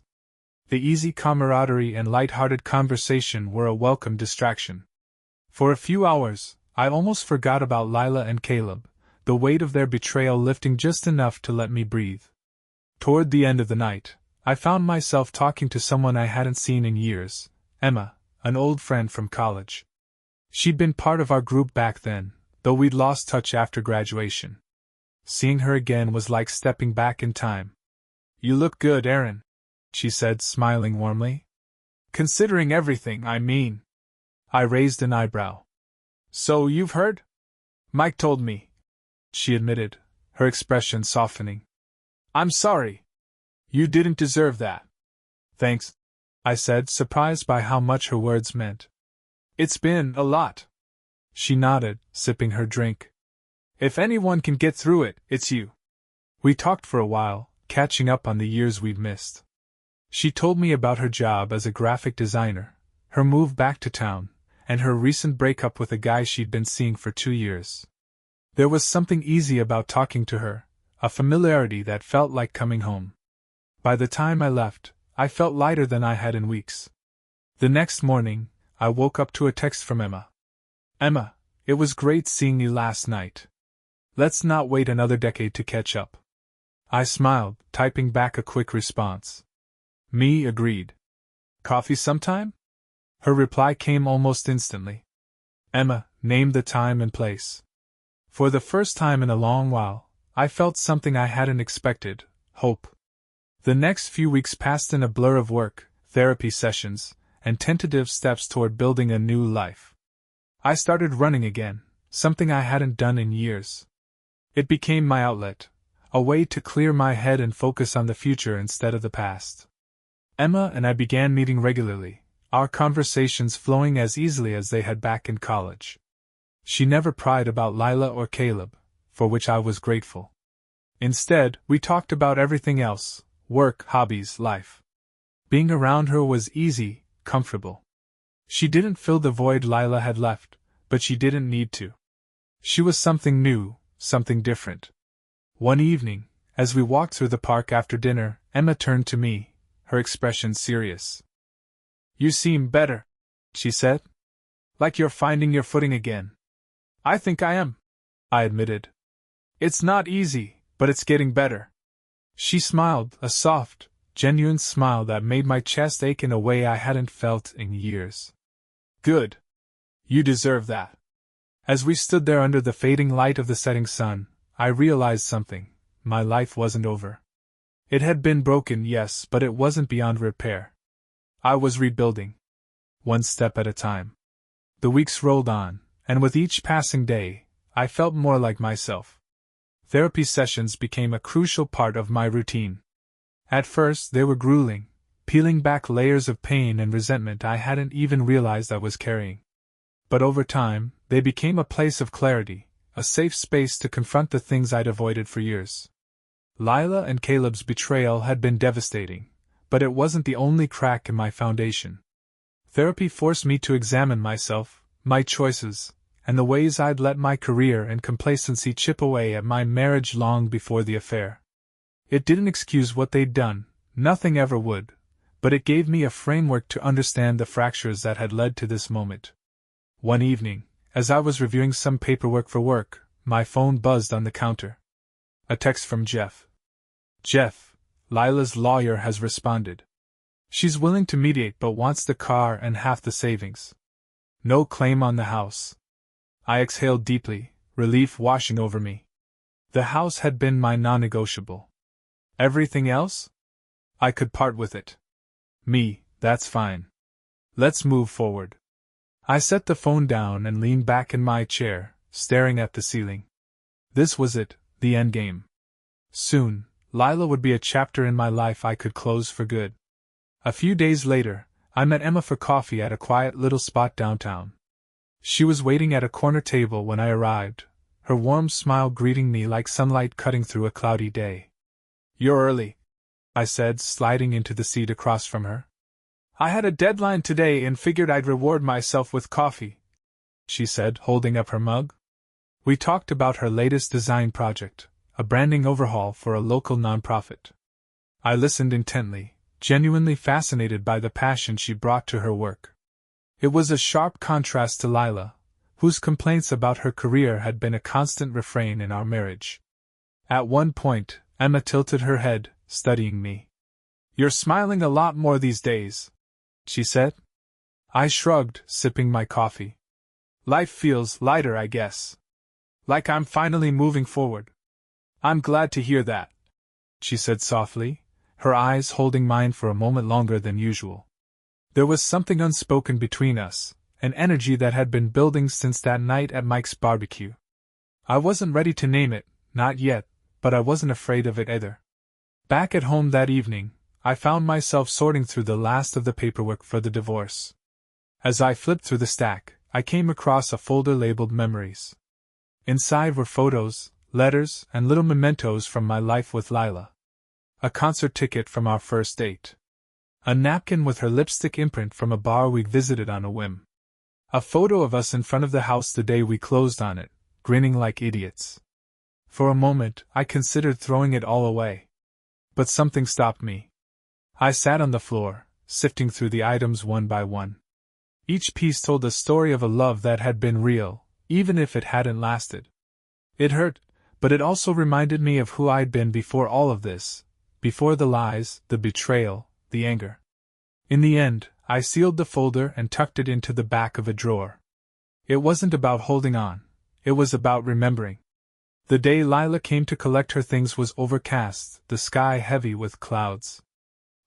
The easy camaraderie and light-hearted conversation were a welcome distraction. For a few hours, I almost forgot about Lila and Caleb, the weight of their betrayal lifting just enough to let me breathe. Toward the end of the night, I found myself talking to someone I hadn't seen in years, Emma, an old friend from college. She'd been part of our group back then, though we'd lost touch after graduation. Seeing her again was like stepping back in time. "You look good, Aaron," she said, smiling warmly. "Considering everything, I mean." I raised an eyebrow. "So you've heard?" "Mike told me," she admitted, her expression softening. "I'm sorry. You didn't deserve that." "Thanks," I said, surprised by how much her words meant. "It's been a lot." She nodded, sipping her drink. "If anyone can get through it, it's you." We talked for a while, catching up on the years we'd missed. She told me about her job as a graphic designer, her move back to town, and her recent breakup with a guy she'd been seeing for 2 years. There was something easy about talking to her, a familiarity that felt like coming home. By the time I left, I felt lighter than I had in weeks. The next morning, I woke up to a text from Emma. "Emma, it was great seeing you last night. Let's not wait another decade to catch up." I smiled, typing back a quick response. "Me agreed. Coffee sometime?" Her reply came almost instantly. Emma named the time and place. For the first time in a long while, I felt something I hadn't expected: hope. The next few weeks passed in a blur of work, therapy sessions, and tentative steps toward building a new life. I started running again, something I hadn't done in years. It became my outlet, a way to clear my head and focus on the future instead of the past. Emma and I began meeting regularly, our conversations flowing as easily as they had back in college. She never pried about Lila or Caleb, for which I was grateful. Instead, we talked about everything else: work, hobbies, life. Being around her was easy, comfortable. She didn't fill the void Lila had left, but she didn't need to. She was something new, something different. One evening, as we walked through the park after dinner, Emma turned to me, her expression serious. "You seem better," she said. Like you're finding your footing again. I think I am, I admitted. It's not easy, but it's getting better. She smiled, a soft, genuine smile that made my chest ache in a way I hadn't felt in years. Good. You deserve that. As we stood there under the fading light of the setting sun, I realized something. My life wasn't over. It had been broken, yes, but it wasn't beyond repair. I was rebuilding. One step at a time. The weeks rolled on, and with each passing day, I felt more like myself. Therapy sessions became a crucial part of my routine. At first, they were grueling, peeling back layers of pain and resentment I hadn't even realized I was carrying. But over time, they became a place of clarity, a safe space to confront the things I'd avoided for years. Lila and Caleb's betrayal had been devastating, but it wasn't the only crack in my foundation. Therapy forced me to examine myself, my choices, and the ways I'd let my career and complacency chip away at my marriage long before the affair. It didn't excuse what they'd done, nothing ever would, but it gave me a framework to understand the fractures that had led to this moment. One evening, as I was reviewing some paperwork for work, my phone buzzed on the counter. A text from Jeff. Jeff, Lila's lawyer has responded. She's willing to mediate but wants the car and half the savings. No claim on the house. I exhaled deeply, relief washing over me. The house had been my non-negotiable. Everything else? I could part with it. Me, that's fine. Let's move forward. I set the phone down and leaned back in my chair, staring at the ceiling. This was it, the endgame. Soon, Lila would be a chapter in my life I could close for good. A few days later, I met Emma for coffee at a quiet little spot downtown. She was waiting at a corner table when I arrived, her warm smile greeting me like sunlight cutting through a cloudy day. You're early, I said, sliding into the seat across from her. I had a deadline today and figured I'd reward myself with coffee, she said, holding up her mug. We talked about her latest design project, a branding overhaul for a local nonprofit. I listened intently, genuinely fascinated by the passion she brought to her work. It was a sharp contrast to Lila, whose complaints about her career had been a constant refrain in our marriage. At one point, Emma tilted her head, studying me. You're smiling a lot more these days, she said. I shrugged, sipping my coffee. Life feels lighter, I guess. Like I'm finally moving forward. I'm glad to hear that, she said softly, her eyes holding mine for a moment longer than usual. There was something unspoken between us, an energy that had been building since that night at Mike's barbecue. I wasn't ready to name it, not yet, but I wasn't afraid of it either. Back at home that evening, I found myself sorting through the last of the paperwork for the divorce. As I flipped through the stack, I came across a folder labeled Memories. Inside were photos, letters, and little mementos from my life with Lila. A concert ticket from our first date. A napkin with her lipstick imprint from a bar we visited on a whim. A photo of us in front of the house the day we closed on it, grinning like idiots. For a moment, I considered throwing it all away. But something stopped me. I sat on the floor, sifting through the items one by one. Each piece told a story of a love that had been real, even if it hadn't lasted. It hurt, but it also reminded me of who I'd been before all of this, before the lies, the betrayal, the anger. In the end, I sealed the folder and tucked it into the back of a drawer. It wasn't about holding on, it was about remembering. The day Lila came to collect her things was overcast, the sky heavy with clouds.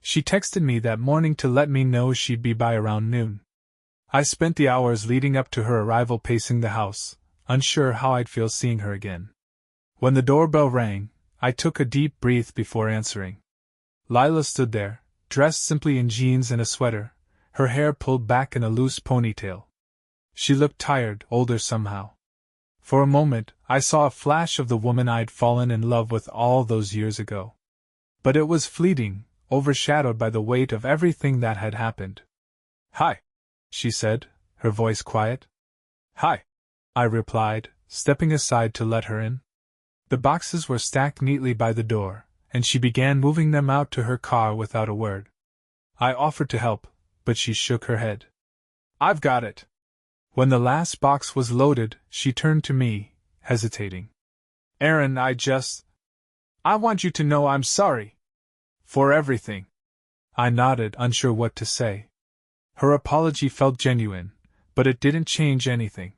She texted me that morning to let me know she'd be by around noon. I spent the hours leading up to her arrival pacing the house, unsure how I'd feel seeing her again. When the doorbell rang, I took a deep breath before answering. Lila stood there, dressed simply in jeans and a sweater, her hair pulled back in a loose ponytail. She looked tired, older somehow. For a moment, I saw a flash of the woman I'd fallen in love with all those years ago. But it was fleeting, overshadowed by the weight of everything that had happened. "Hi," she said, her voice quiet. "Hi," I replied, stepping aside to let her in. The boxes were stacked neatly by the door, and she began moving them out to her car without a word. I offered to help, but she shook her head. "I've got it," When the last box was loaded, she turned to me, hesitating. Aaron, I want you to know I'm sorry. For everything. I nodded, unsure what to say. Her apology felt genuine, but it didn't change anything.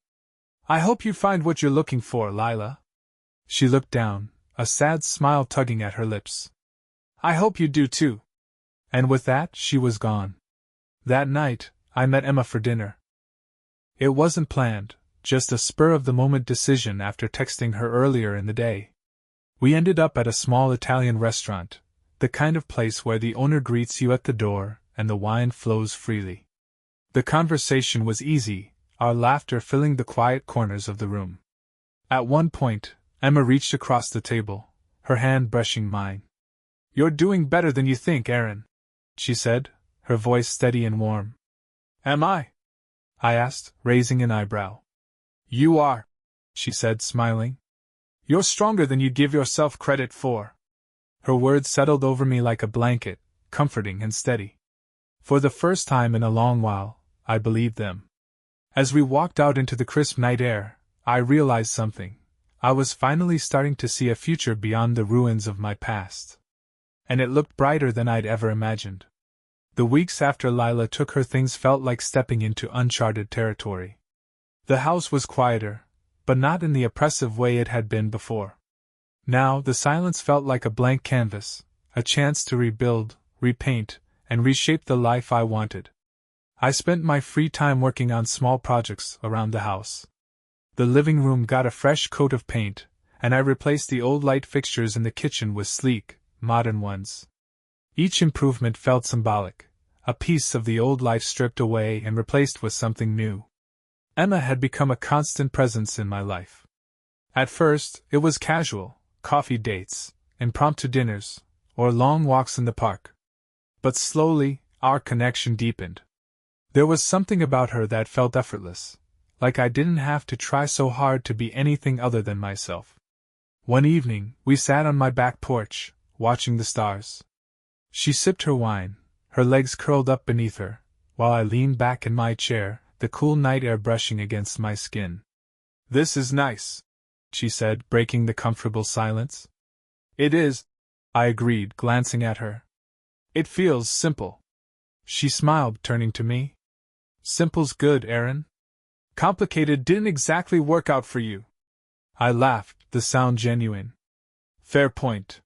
I hope you find what you're looking for, Lila. She looked down, a sad smile tugging at her lips. I hope you do too. And with that, she was gone. That night, I met Emma for dinner. It wasn't planned, just a spur-of-the-moment decision after texting her earlier in the day. We ended up at a small Italian restaurant, the kind of place where the owner greets you at the door and the wine flows freely. The conversation was easy, our laughter filling the quiet corners of the room. At one point, Emma reached across the table, her hand brushing mine. You're doing better than you think, Aaron, she said, her voice steady and warm. Am I? I asked, raising an eyebrow. You are, she said, smiling. You're stronger than you give yourself credit for. Her words settled over me like a blanket, comforting and steady. For the first time in a long while, I believed them. As we walked out into the crisp night air, I realized something. I was finally starting to see a future beyond the ruins of my past. And it looked brighter than I'd ever imagined. The weeks after Lila took her things felt like stepping into uncharted territory. The house was quieter, but not in the oppressive way it had been before. Now the silence felt like a blank canvas, a chance to rebuild, repaint, and reshape the life I wanted. I spent my free time working on small projects around the house. The living room got a fresh coat of paint, and I replaced the old light fixtures in the kitchen with sleek, modern ones. Each improvement felt symbolic, a piece of the old life stripped away and replaced with something new. Emma had become a constant presence in my life. At first, it was casual, coffee dates, impromptu dinners, or long walks in the park. But slowly, our connection deepened. There was something about her that felt effortless, like I didn't have to try so hard to be anything other than myself. One evening, we sat on my back porch, watching the stars. She sipped her wine, her legs curled up beneath her, while I leaned back in my chair, the cool night air brushing against my skin. This is nice, she said, breaking the comfortable silence. It is, I agreed, glancing at her. It feels simple. She smiled, turning to me. Simple's good, Aaron. Complicated didn't exactly work out for you. I laughed, the sound genuine. Fair point.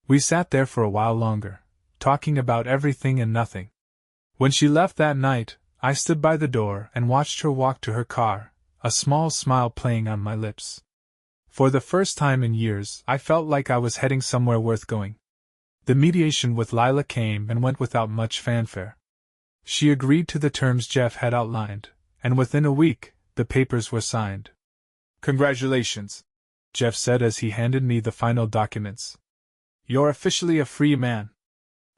We sat there for a while longer, talking about everything and nothing. When she left that night, I stood by the door and watched her walk to her car, a small smile playing on my lips. For the first time in years, I felt like I was heading somewhere worth going. The mediation with Lila came and went without much fanfare. She agreed to the terms Jeff had outlined, and within a week, the papers were signed. Congratulations, Jeff said as he handed me the final documents. You're officially a free man.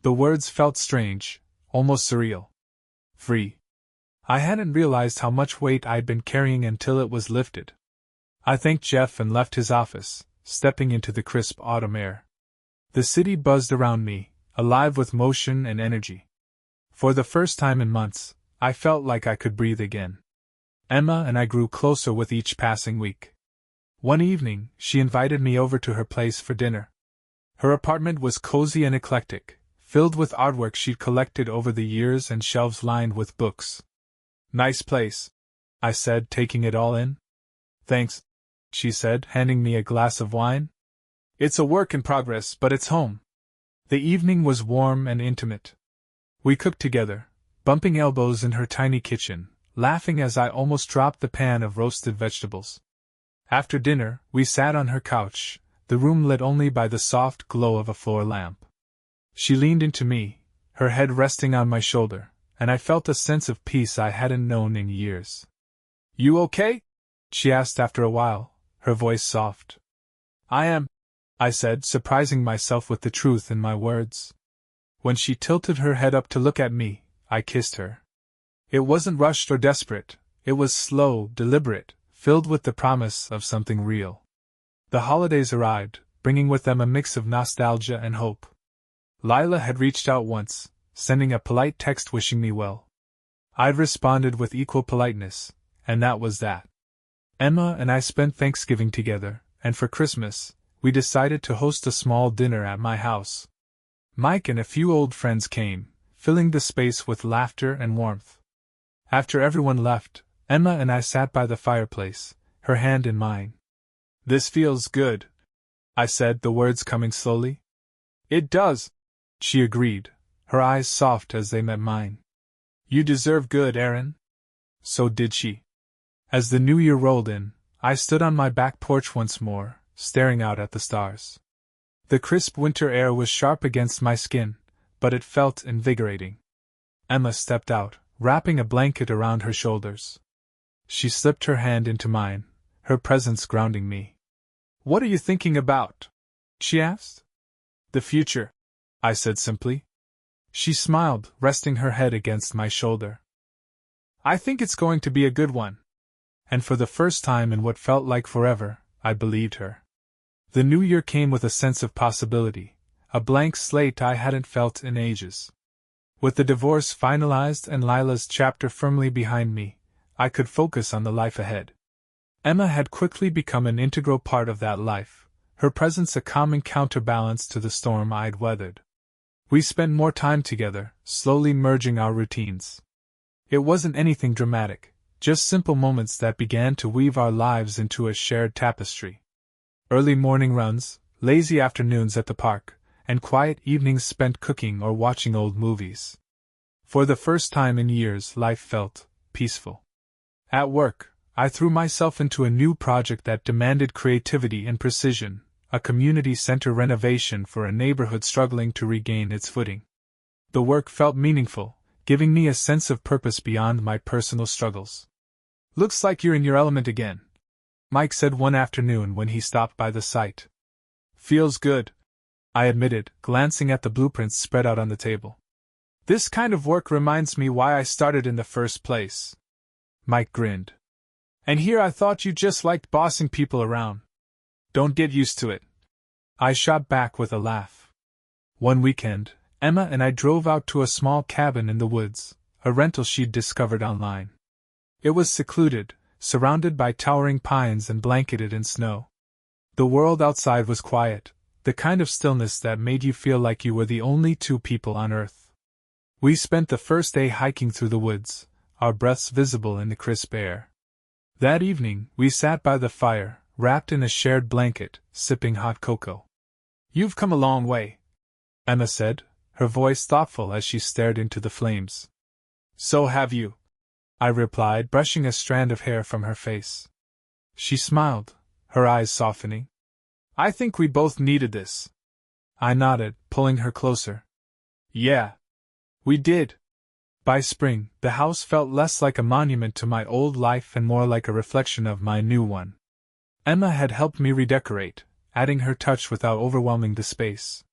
The words felt strange, almost surreal. Free. I hadn't realized how much weight I'd been carrying until it was lifted. I thanked Jeff and left his office, stepping into the crisp autumn air. The city buzzed around me, alive with motion and energy. For the first time in months, I felt like I could breathe again. Emma and I grew closer with each passing week. One evening, she invited me over to her place for dinner. Her apartment was cozy and eclectic, filled with artwork she'd collected over the years and shelves lined with books. Nice place, I said, taking it all in. Thanks, she said, handing me a glass of wine. It's a work in progress, but it's home. The evening was warm and intimate. We cooked together, bumping elbows in her tiny kitchen, laughing as I almost dropped the pan of roasted vegetables. After dinner, we sat on her couch, the room lit only by the soft glow of a floor lamp. She leaned into me, her head resting on my shoulder, and I felt a sense of peace I hadn't known in years. You okay? She asked after a while, her voice soft. I am, I said, surprising myself with the truth in my words. When she tilted her head up to look at me, I kissed her. It wasn't rushed or desperate, it was slow, deliberate, filled with the promise of something real. The holidays arrived, bringing with them a mix of nostalgia and hope. Lila had reached out once, sending a polite text wishing me well. I'd responded with equal politeness, and that was that. Emma and I spent Thanksgiving together, and for Christmas, we decided to host a small dinner at my house. Mike and a few old friends came, filling the space with laughter and warmth. After everyone left, Emma and I sat by the fireplace, her hand in mine. "This feels good," I said, the words coming slowly. "It does," she agreed, her eyes soft as they met mine. "You deserve good, Aaron." So did she. As the new year rolled in, I stood on my back porch once more, staring out at the stars. The crisp winter air was sharp against my skin, but it felt invigorating. Emma stepped out, wrapping a blanket around her shoulders. She slipped her hand into mine, her presence grounding me. "What are you thinking about?" she asked. "The future," I said simply. She smiled, resting her head against my shoulder. "I think it's going to be a good one." And for the first time in what felt like forever, I believed her. The new year came with a sense of possibility, a blank slate I hadn't felt in ages. With the divorce finalized and Lila's chapter firmly behind me, I could focus on the life ahead. Emma had quickly become an integral part of that life, her presence a calming counterbalance to the storm I'd weathered. We spent more time together, slowly merging our routines. It wasn't anything dramatic, just simple moments that began to weave our lives into a shared tapestry. Early morning runs, lazy afternoons at the park, and quiet evenings spent cooking or watching old movies. For the first time in years, life felt peaceful. At work, I threw myself into a new project that demanded creativity and precision, a community center renovation for a neighborhood struggling to regain its footing. The work felt meaningful, giving me a sense of purpose beyond my personal struggles. "Looks like you're in your element again," Mike said one afternoon when he stopped by the site. "Feels good," I admitted, glancing at the blueprints spread out on the table. "This kind of work reminds me why I started in the first place." Mike grinned. "And here I thought you just liked bossing people around. Don't get used to it." I shot back with a laugh. One weekend, Emma and I drove out to a small cabin in the woods, a rental she'd discovered online. It was secluded, surrounded by towering pines and blanketed in snow. The world outside was quiet, the kind of stillness that made you feel like you were the only two people on Earth. We spent the first day hiking through the woods, our breaths visible in the crisp air. That evening, we sat by the fire, wrapped in a shared blanket, sipping hot cocoa. "You've come a long way," Emma said, her voice thoughtful as she stared into the flames. "So have you," I replied, brushing a strand of hair from her face. She smiled, her eyes softening. "I think we both needed this." I nodded, pulling her closer. "Yeah. We did." By spring, the house felt less like a monument to my old life and more like a reflection of my new one. Emma had helped me redecorate, adding her touch without overwhelming the space.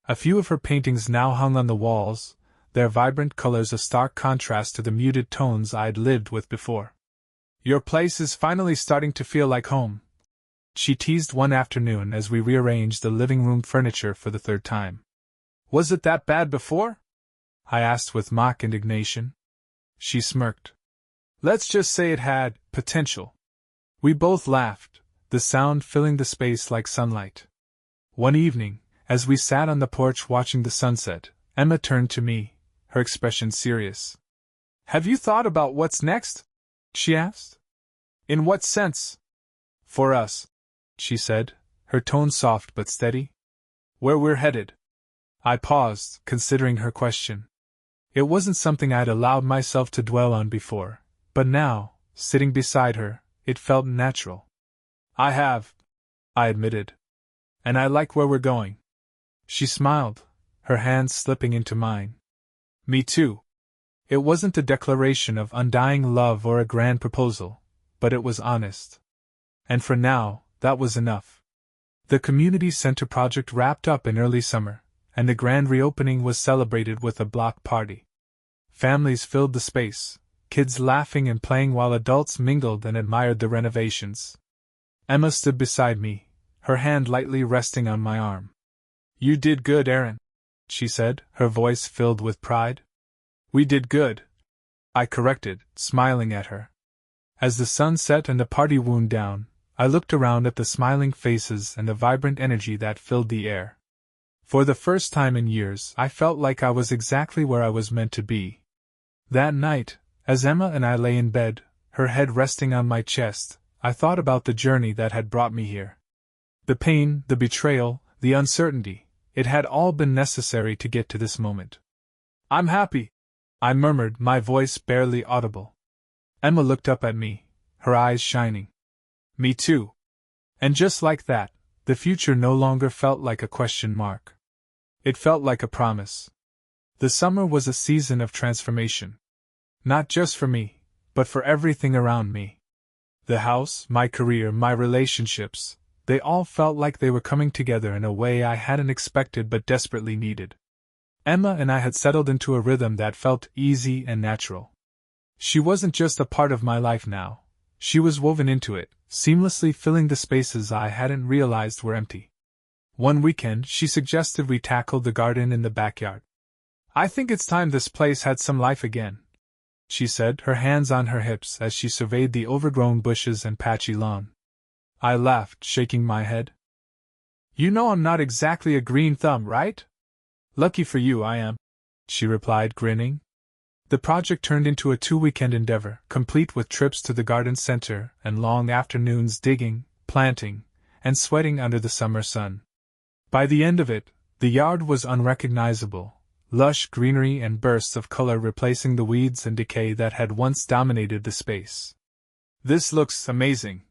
A few of her paintings now hung on the walls, their vibrant colors a stark contrast to the muted tones I'd lived with before. "Your place is finally starting to feel like home," she teased one afternoon as we rearranged the living room furniture for the third time. "Was it that bad before?" I asked with mock indignation. She smirked. "Let's just say it had potential." We both laughed, the sound filling the space like sunlight. One evening, as we sat on the porch watching the sunset, Emma turned to me, her expression serious. "Have you thought about what's next?" she asked. "In what sense?" "For us," she said, her tone soft but steady. "Where we're headed." I paused, considering her question. It wasn't something I'd allowed myself to dwell on before, but now, sitting beside her, it felt natural. "I have," I admitted. "And I like where we're going." She smiled, her hands slipping into mine. "Me too." It wasn't a declaration of undying love or a grand proposal, but it was honest. And for now, that was enough. The community center project wrapped up in early summer, and the grand reopening was celebrated with a block party. Families filled the space, kids laughing and playing while adults mingled and admired the renovations. Emma stood beside me, her hand lightly resting on my arm. "You did good, Aaron," she said, her voice filled with pride. "We did good," I corrected, smiling at her. As the sun set and the party wound down, I looked around at the smiling faces and the vibrant energy that filled the air. For the first time in years, I felt like I was exactly where I was meant to be. That night, as Emma and I lay in bed, her head resting on my chest, I thought about the journey that had brought me here. The pain, the betrayal, the uncertainty, it had all been necessary to get to this moment. "I'm happy," I murmured, my voice barely audible. Emma looked up at me, her eyes shining. "Me too." And just like that, the future no longer felt like a question mark. It felt like a promise. The summer was a season of transformation. Not just for me, but for everything around me. The house, my career, my relationships, they all felt like they were coming together in a way I hadn't expected but desperately needed. Emma and I had settled into a rhythm that felt easy and natural. She wasn't just a part of my life now. She was woven into it, seamlessly filling the spaces I hadn't realized were empty. One weekend, she suggested we tackle the garden in the backyard. "I think it's time this place had some life again," she said, her hands on her hips as she surveyed the overgrown bushes and patchy lawn. I laughed, shaking my head. "You know I'm not exactly a green thumb, right?" "Lucky for you I am," she replied, grinning. The project turned into a 2-weekend endeavor, complete with trips to the garden center and long afternoons digging, planting, and sweating under the summer sun. By the end of it, the yard was unrecognizable, lush greenery and bursts of color replacing the weeds and decay that had once dominated the space. "This looks amazing,"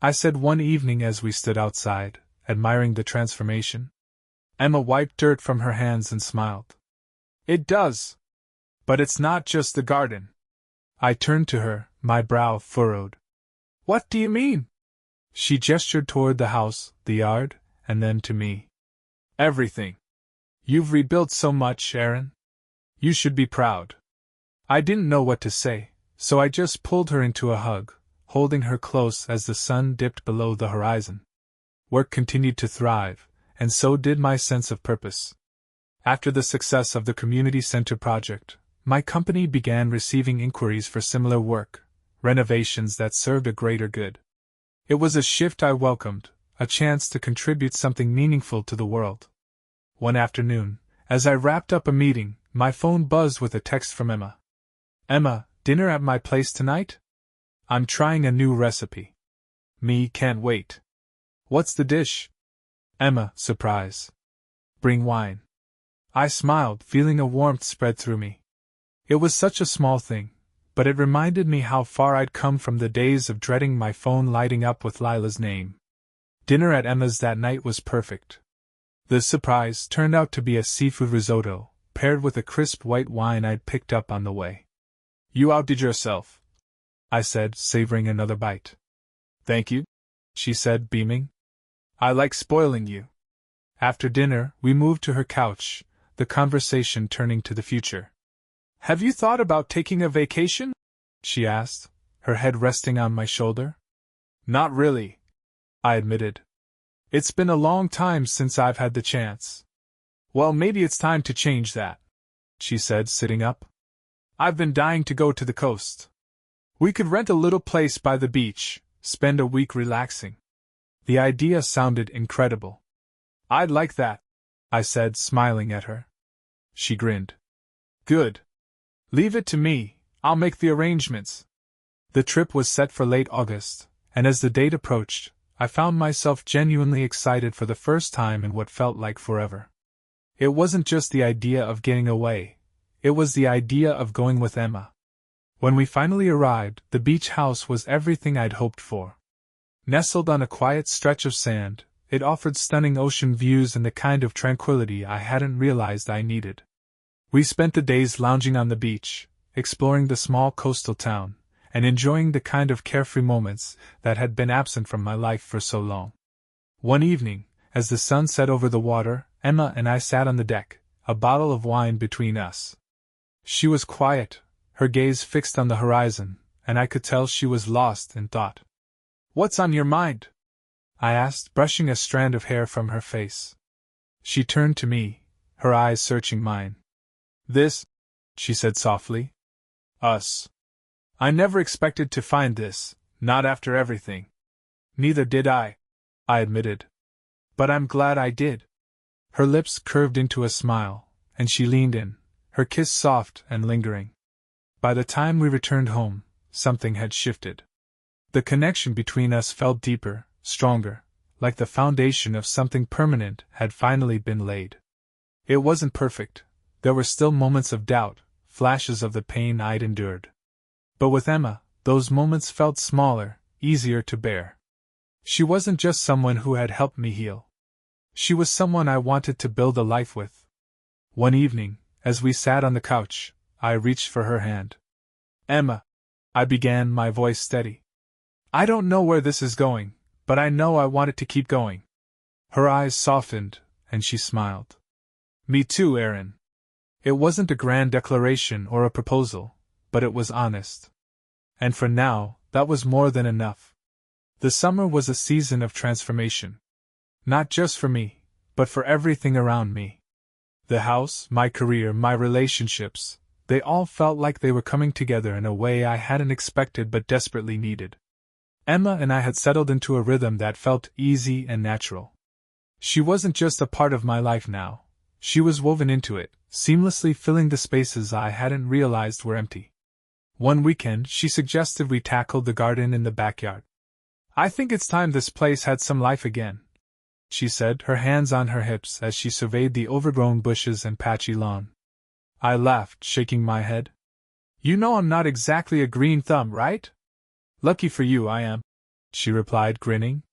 I said one evening as we stood outside, admiring the transformation. Emma wiped dirt from her hands and smiled. "It does. But it's not just the garden." I turned to her, my brow furrowed. "What do you mean?" She gestured toward the house, the yard, and then to me. "Everything. You've rebuilt so much, Erin. You should be proud." I didn't know what to say, so I just pulled her into a hug, holding her close as the sun dipped below the horizon. Work continued to thrive, and so did my sense of purpose. After the success of the community center project, my company began receiving inquiries for similar work, renovations that served a greater good. It was a shift I welcomed, a chance to contribute something meaningful to the world. One afternoon, as I wrapped up a meeting, my phone buzzed with a text from Emma. "Emma, dinner at my place tonight? I'm trying a new recipe." "Me, can't wait." "What's the dish?" "Emma, surprise." "Bring wine." I smiled, feeling a warmth spread through me. It was such a small thing, but it reminded me how far I'd come from the days of dreading my phone lighting up with Lila's name. Dinner at Emma's that night was perfect. The surprise turned out to be a seafood risotto, paired with a crisp white wine I'd picked up on the way. "You outdid yourself," I said, savoring another bite. "Thank you," she said, beaming. "I like spoiling you." After dinner, we moved to her couch, the conversation turning to the future. "Have you thought about taking a vacation?" she asked, her head resting on my shoulder. "Not really," I admitted. "It's been a long time since I've had the chance." "Well, maybe it's time to change that," she said, sitting up. "I've been dying to go to the coast. We could rent a little place by the beach, spend a week relaxing." The idea sounded incredible. "I'd like that," I said, smiling at her. She grinned. "Good. Leave it to me, I'll make the arrangements." The trip was set for late August, and as the date approached, I found myself genuinely excited for the first time in what felt like forever. It wasn't just the idea of getting away, it was the idea of going with Emma. When we finally arrived, the beach house was everything I'd hoped for. Nestled on a quiet stretch of sand, it offered stunning ocean views and the kind of tranquility I hadn't realized I needed. We spent the days lounging on the beach, exploring the small coastal town, and enjoying the kind of carefree moments that had been absent from my life for so long. One evening, as the sun set over the water, Emma and I sat on the deck, a bottle of wine between us. She was quiet, her gaze fixed on the horizon, and I could tell she was lost in thought. "What's on your mind?" I asked, brushing a strand of hair from her face. She turned to me, her eyes searching mine. "This," she said softly. "Us." I never expected to find this, not after everything. Neither did I admitted. But I'm glad I did. Her lips curved into a smile, and she leaned in, her kiss soft and lingering. By the time we returned home, something had shifted. The connection between us felt deeper, stronger, like the foundation of something permanent had finally been laid. It wasn't perfect. There were still moments of doubt, flashes of the pain I'd endured. But with Emma, those moments felt smaller, easier to bear. She wasn't just someone who had helped me heal. She was someone I wanted to build a life with. One evening, as we sat on the couch, I reached for her hand. Emma, I began, my voice steady. I don't know where this is going, but I know I want it to keep going. Her eyes softened, and she smiled. Me too, Aaron. It wasn't a grand declaration or a proposal, but it was honest. And for now, that was more than enough. The summer was a season of transformation. Not just for me, but for everything around me. The house, my career, my relationships, they all felt like they were coming together in a way I hadn't expected but desperately needed. Emma and I had settled into a rhythm that felt easy and natural. She wasn't just a part of my life now. She was woven into it, seamlessly filling the spaces I hadn't realized were empty. One weekend, she suggested we tackle the garden in the backyard. I think it's time this place had some life again, she said, her hands on her hips as she surveyed the overgrown bushes and patchy lawn. I laughed, shaking my head. You know I'm not exactly a green thumb, right? Lucky for you I am, she replied, grinning.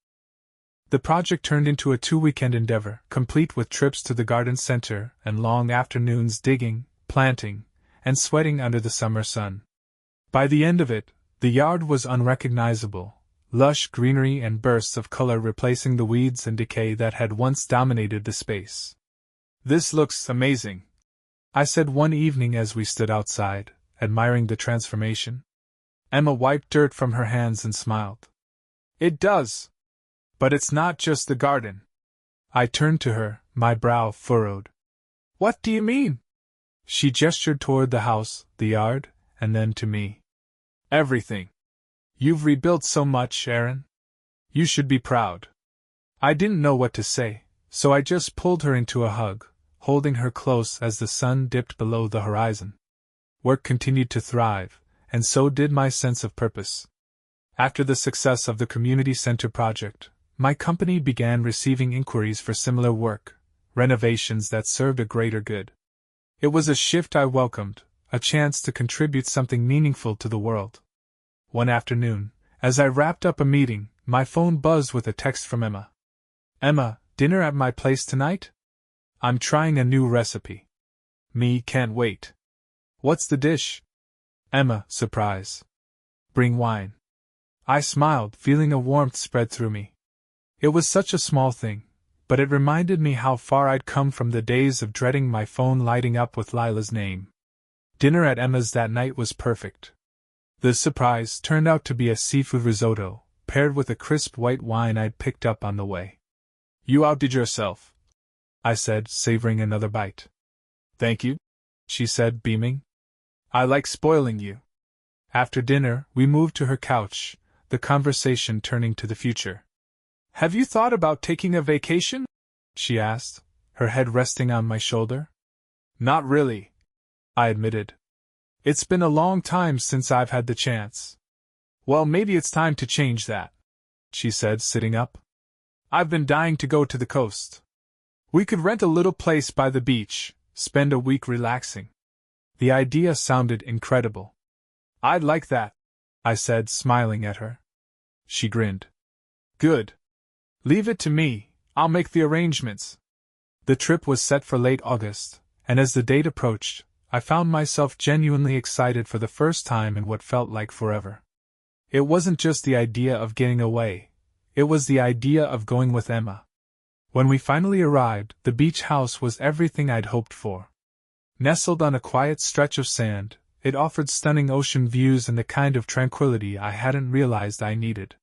The project turned into a 2-weekend endeavor, complete with trips to the garden center and long afternoons digging, planting, and sweating under the summer sun. By the end of it, the yard was unrecognizable, lush greenery and bursts of color replacing the weeds and decay that had once dominated the space. This looks amazing, I said one evening as we stood outside, admiring the transformation. Emma wiped dirt from her hands and smiled. It does. But it's not just the garden. I turned to her, my brow furrowed. What do you mean? She gestured toward the house, the yard, and then to me. Everything. You've rebuilt so much, Aaron. You should be proud. I didn't know what to say, so I just pulled her into a hug, holding her close as the sun dipped below the horizon. Work continued to thrive, and so did my sense of purpose. After the success of the community center project, my company began receiving inquiries for similar work, renovations that served a greater good. It was a shift I welcomed, a chance to contribute something meaningful to the world. One afternoon, as I wrapped up a meeting, my phone buzzed with a text from Emma. Emma, dinner at my place tonight? I'm trying a new recipe. Me, can't wait. What's the dish? Emma, surprise. Bring wine. I smiled, feeling a warmth spread through me. It was such a small thing, but it reminded me how far I'd come from the days of dreading my phone lighting up with Lila's name. Dinner at Emma's that night was perfect. The surprise turned out to be a seafood risotto, paired with a crisp white wine I'd picked up on the way. You outdid yourself, I said, savoring another bite. Thank you, she said, beaming. I like spoiling you. After dinner, we moved to her couch, the conversation turning to the future. Have you thought about taking a vacation? She asked, her head resting on my shoulder. Not really, I admitted. It's been a long time since I've had the chance. Well, maybe it's time to change that, she said, sitting up. I've been dying to go to the coast. We could rent a little place by the beach, spend a week relaxing. The idea sounded incredible. I'd like that, I said, smiling at her. She grinned. Good. Leave it to me, I'll make the arrangements. The trip was set for late August, and as the date approached, I found myself genuinely excited for the first time in what felt like forever. It wasn't just the idea of getting away, it was the idea of going with Emma. When we finally arrived, the beach house was everything I'd hoped for. Nestled on a quiet stretch of sand, it offered stunning ocean views and the kind of tranquility I hadn't realized I needed.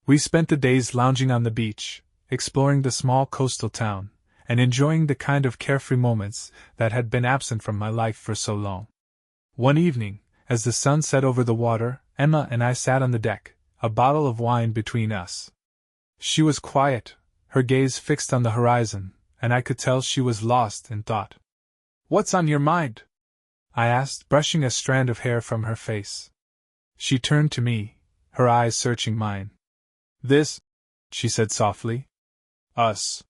We spent the days lounging on the beach, exploring the small coastal town, and enjoying the kind of carefree moments that had been absent from my life for so long. One evening, as the sun set over the water, Emma and I sat on the deck, a bottle of wine between us. She was quiet, her gaze fixed on the horizon, and I could tell she was lost in thought. "What's on your mind?" I asked, brushing a strand of hair from her face. She turned to me, her eyes searching mine. "This," she said softly. "Us.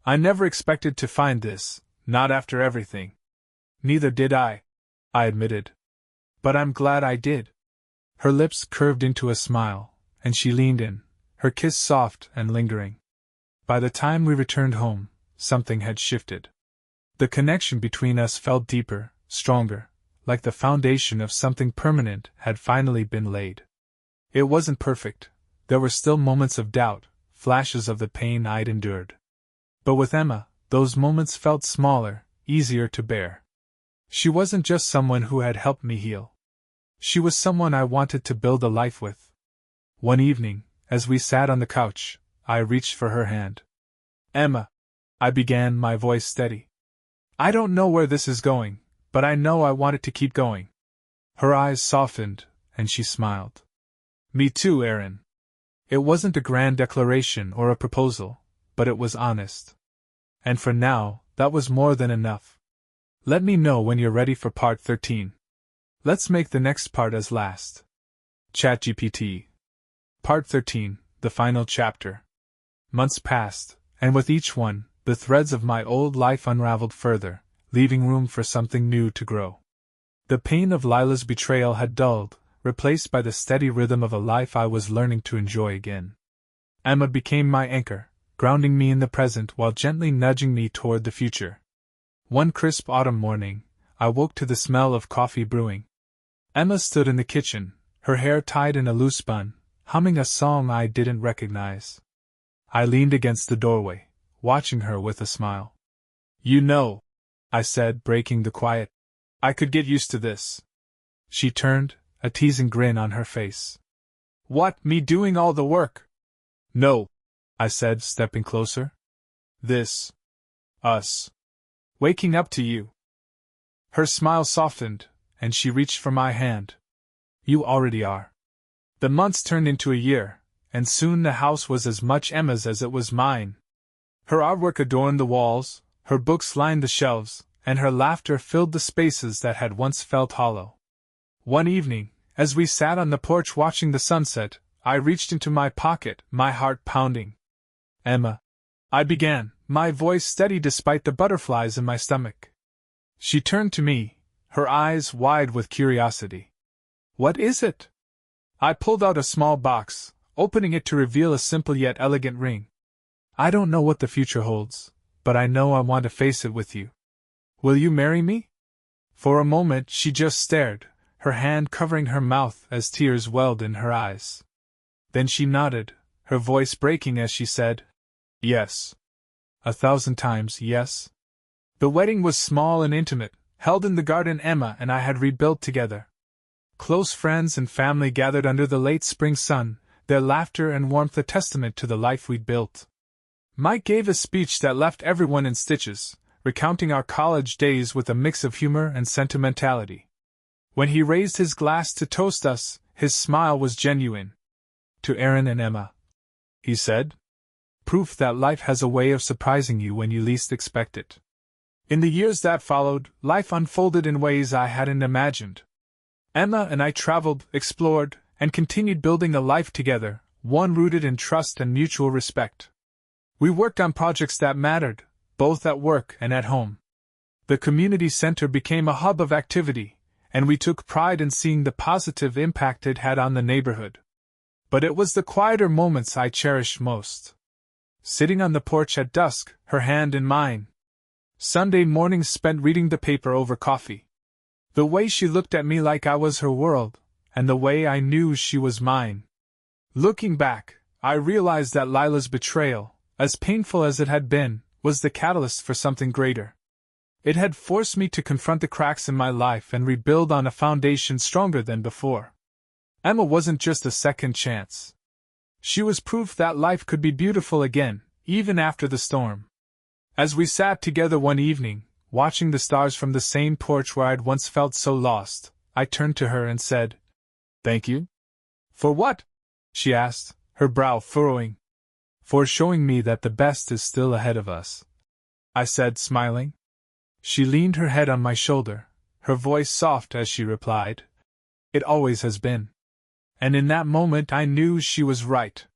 I never expected to find this, not after everything." "Neither did I admitted. "But I'm glad I did." Her lips curved into a smile, and she leaned in, her kiss soft and lingering. By the time we returned home, something had shifted. The connection between us felt deeper, stronger, like the foundation of something permanent had finally been laid. It wasn't perfect, there were still moments of doubt, flashes of the pain I'd endured. But with Emma, those moments felt smaller, easier to bear. She wasn't just someone who had helped me heal. She was someone I wanted to build a life with. One evening, as we sat on the couch, I reached for her hand. "Emma," I began, my voice steady. "I don't know where this is going, but I know I want it to keep going." Her eyes softened, and she smiled. "Me too, Aaron." It wasn't a grand declaration or a proposal, but it was honest. And for now, that was more than enough. Let me know when you're ready for part 13. Let's make the next part as last. ChatGPT. Part 13, the final chapter. Months passed, and with each one, the threads of my old life unraveled further, leaving room for something new to grow. The pain of Lila's betrayal had dulled, replaced by the steady rhythm of a life I was learning to enjoy again. Emma became my anchor, grounding me in the present while gently nudging me toward the future. One crisp autumn morning, I woke to the smell of coffee brewing. Emma stood in the kitchen, her hair tied in a loose bun, humming a song I didn't recognize. I leaned against the doorway, watching her with a smile. "You know," I said, breaking the quiet, "I could get used to this." She turned, a teasing grin on her face. "What, me doing all the work?" "No," I said, stepping closer. "This. Us. Waking up to you." Her smile softened, and she reached for my hand. "You already are." The months turned into a year, and soon the house was as much Emma's as it was mine. Her artwork adorned the walls, her books lined the shelves, and her laughter filled the spaces that had once felt hollow. One evening, as we sat on the porch watching the sunset, I reached into my pocket, my heart pounding. "Emma," I began, my voice steady despite the butterflies in my stomach. She turned to me, her eyes wide with curiosity. "What is it?" I pulled out a small box, opening it to reveal a simple yet elegant ring. "I don't know what the future holds, but I know I want to face it with you. Will you marry me?" For a moment she just stared, her hand covering her mouth as tears welled in her eyes. Then she nodded, her voice breaking as she said, "Yes. 1,000 times yes." The wedding was small and intimate, held in the garden Emma and I had rebuilt together. Close friends and family gathered under the late spring sun, their laughter and warmth a testament to the life we'd built. Mike gave a speech that left everyone in stitches, recounting our college days with a mix of humor and sentimentality. When he raised his glass to toast us, his smile was genuine. "To Aaron and Emma," he said. "Proof that life has a way of surprising you when you least expect it." In the years that followed, life unfolded in ways I hadn't imagined. Emma and I traveled, explored, and continued building a life together, one rooted in trust and mutual respect. We worked on projects that mattered, both at work and at home. The community center became a hub of activity, and we took pride in seeing the positive impact it had on the neighborhood. But it was the quieter moments I cherished most. Sitting on the porch at dusk, her hand in mine. Sunday mornings spent reading the paper over coffee. The way she looked at me like I was her world, and the way I knew she was mine. Looking back, I realized that Lila's betrayal, as painful as it had been, was the catalyst for something greater. It had forced me to confront the cracks in my life and rebuild on a foundation stronger than before. Emma wasn't just a second chance. She was proof that life could be beautiful again, even after the storm. As we sat together one evening, watching the stars from the same porch where I'd once felt so lost, I turned to her and said, "Thank you?" "For what?" she asked, her brow furrowing. "For showing me that the best is still ahead of us," I said, smiling. She leaned her head on my shoulder, her voice soft as she replied, "It always has been." And in that moment I knew she was right.